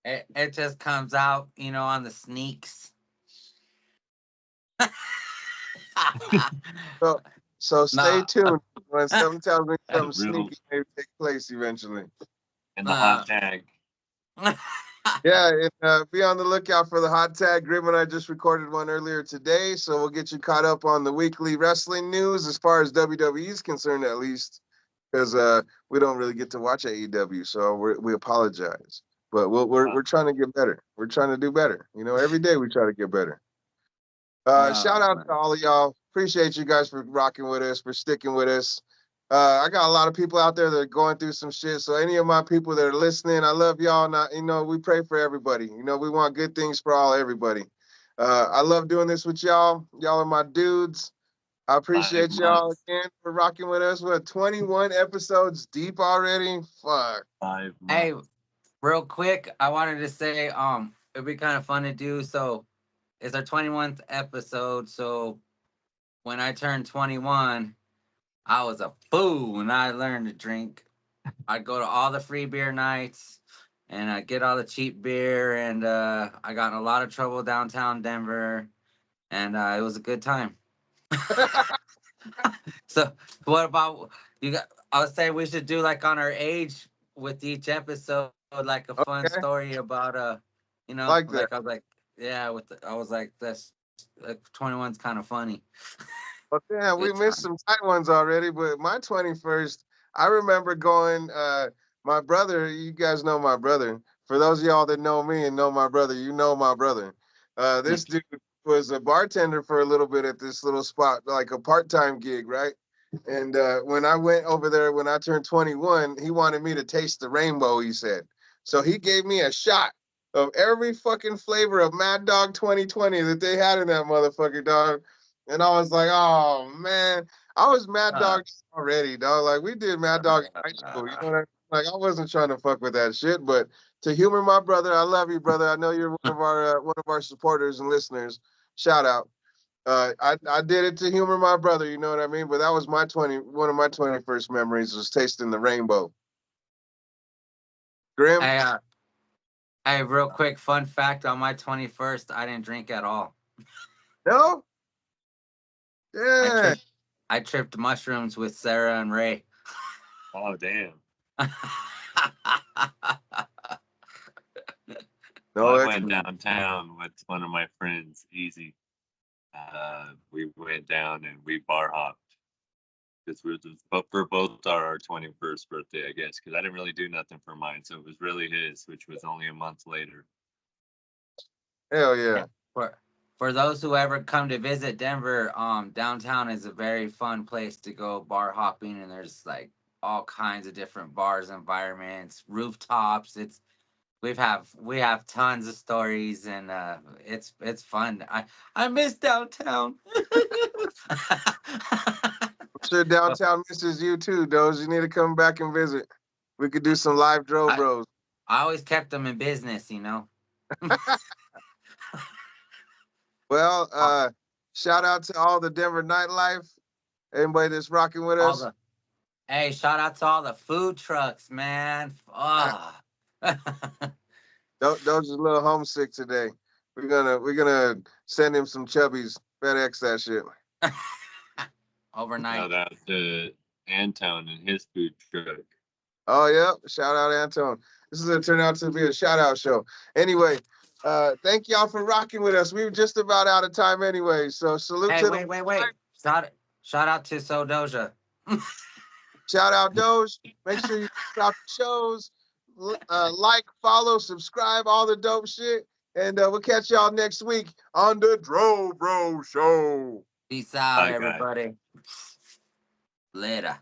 it just comes out, on the sneaks. So, so stay Nah, tuned when something tells me The something real sneaky may take place eventually. and the nah. hot tag. Yeah, and be on the lookout for the hot tag. Grim and I just recorded one earlier today, so we'll get you caught up on the weekly wrestling news as far as WWE is concerned, at least, because we don't really get to watch AEW, so we apologize. But we're trying to get better. We're trying to do better. You know, every day we try to get better. Shout Oh out to man. all of y'all. Appreciate you guys for rocking with us, for sticking with us. I got a lot of people out there that are going through some shit. So any of my people that are listening, I love y'all. Not, we pray for everybody. We want good things for everybody. I love doing this with y'all. Y'all are my dudes. I 5 appreciate y'all months. again for rocking with us. We're 21 episodes deep already. Fuck. 5 months. Hey, real quick, I wanted to say, it'd be kind of fun to do. So it's our 21th episode. So when I turned 21, I was a fool when I learned to drink. I'd go to all the free beer nights and I'd get all the cheap beer. And I got in a lot of trouble downtown Denver. And it was a good time. So what about you got? I was saying we should do like on our age with each episode, like a fun Okay. story about Like that. like I was like, yeah, I was like this like 21's kind of funny. Well, damn, we Good missed time. some tight ones already, but my 21st, I remember going, my brother, you guys know my brother. For those of y'all that know me and know my brother, you know my brother. This dude was a bartender for a little bit at this little spot, like a part-time gig, right? And when I went over there, when I turned 21, he wanted me to taste the rainbow, he said. So he gave me a shot of every fucking flavor of Mad Dog 2020 that they had in that motherfucker, dog. And I was like, oh man, I was Mad Uh, Dog already, dog. Like we did Mad Dog in high school. You know what I mean? Like I wasn't trying to fuck with that shit, but to humor my brother, I love you, brother. I know you're one of our supporters and listeners. Shout out. I did it to humor my brother. You know what I mean? But that was one of my 21st memories was tasting the rainbow. Grim, hey, hey, real quick fun fact on my 21st, I didn't drink at all. no, I yeah, tripped I tripped mushrooms with Sarah and Ray. Oh damn. Well, no I ex. went downtown with one of my friends, Easy. We went down and we bar hopped because but for both our 21st birthday, I guess, because I didn't really do nothing for mine, so it was really his, which was only a month later. Hell yeah. for for those who ever come to visit Denver, downtown is a very fun place to go bar hopping, and there's like all kinds of different bars, environments, rooftops. We have tons of stories, and it's fun. I miss downtown. I'm sure downtown misses you too, Doge. You need to come back and visit. We could do some live Dro I Bros. I always kept them in business. Well, all, shout out to all the Denver nightlife. Everybody that's rocking with all us. the Hey, shout out to all the food trucks, man. Ah. Doge is a little homesick today. We're gonna send him some chubbies. FedEx that shit. Overnight. Shout out to Anton and his food truck. Oh yeah, shout out Anton. This is gonna turn out to be a shout out show. Anyway, thank y'all for rocking with us. We were just about out of time anyway. So salute Hey, to the wait. Shout out to So Doja. shout out Doge. Make sure you check out the shows. Like, follow, subscribe, all the dope shit. And we'll catch y'all next week on the Dro Bro Show. Peace out, Bye, guys. everybody. Later.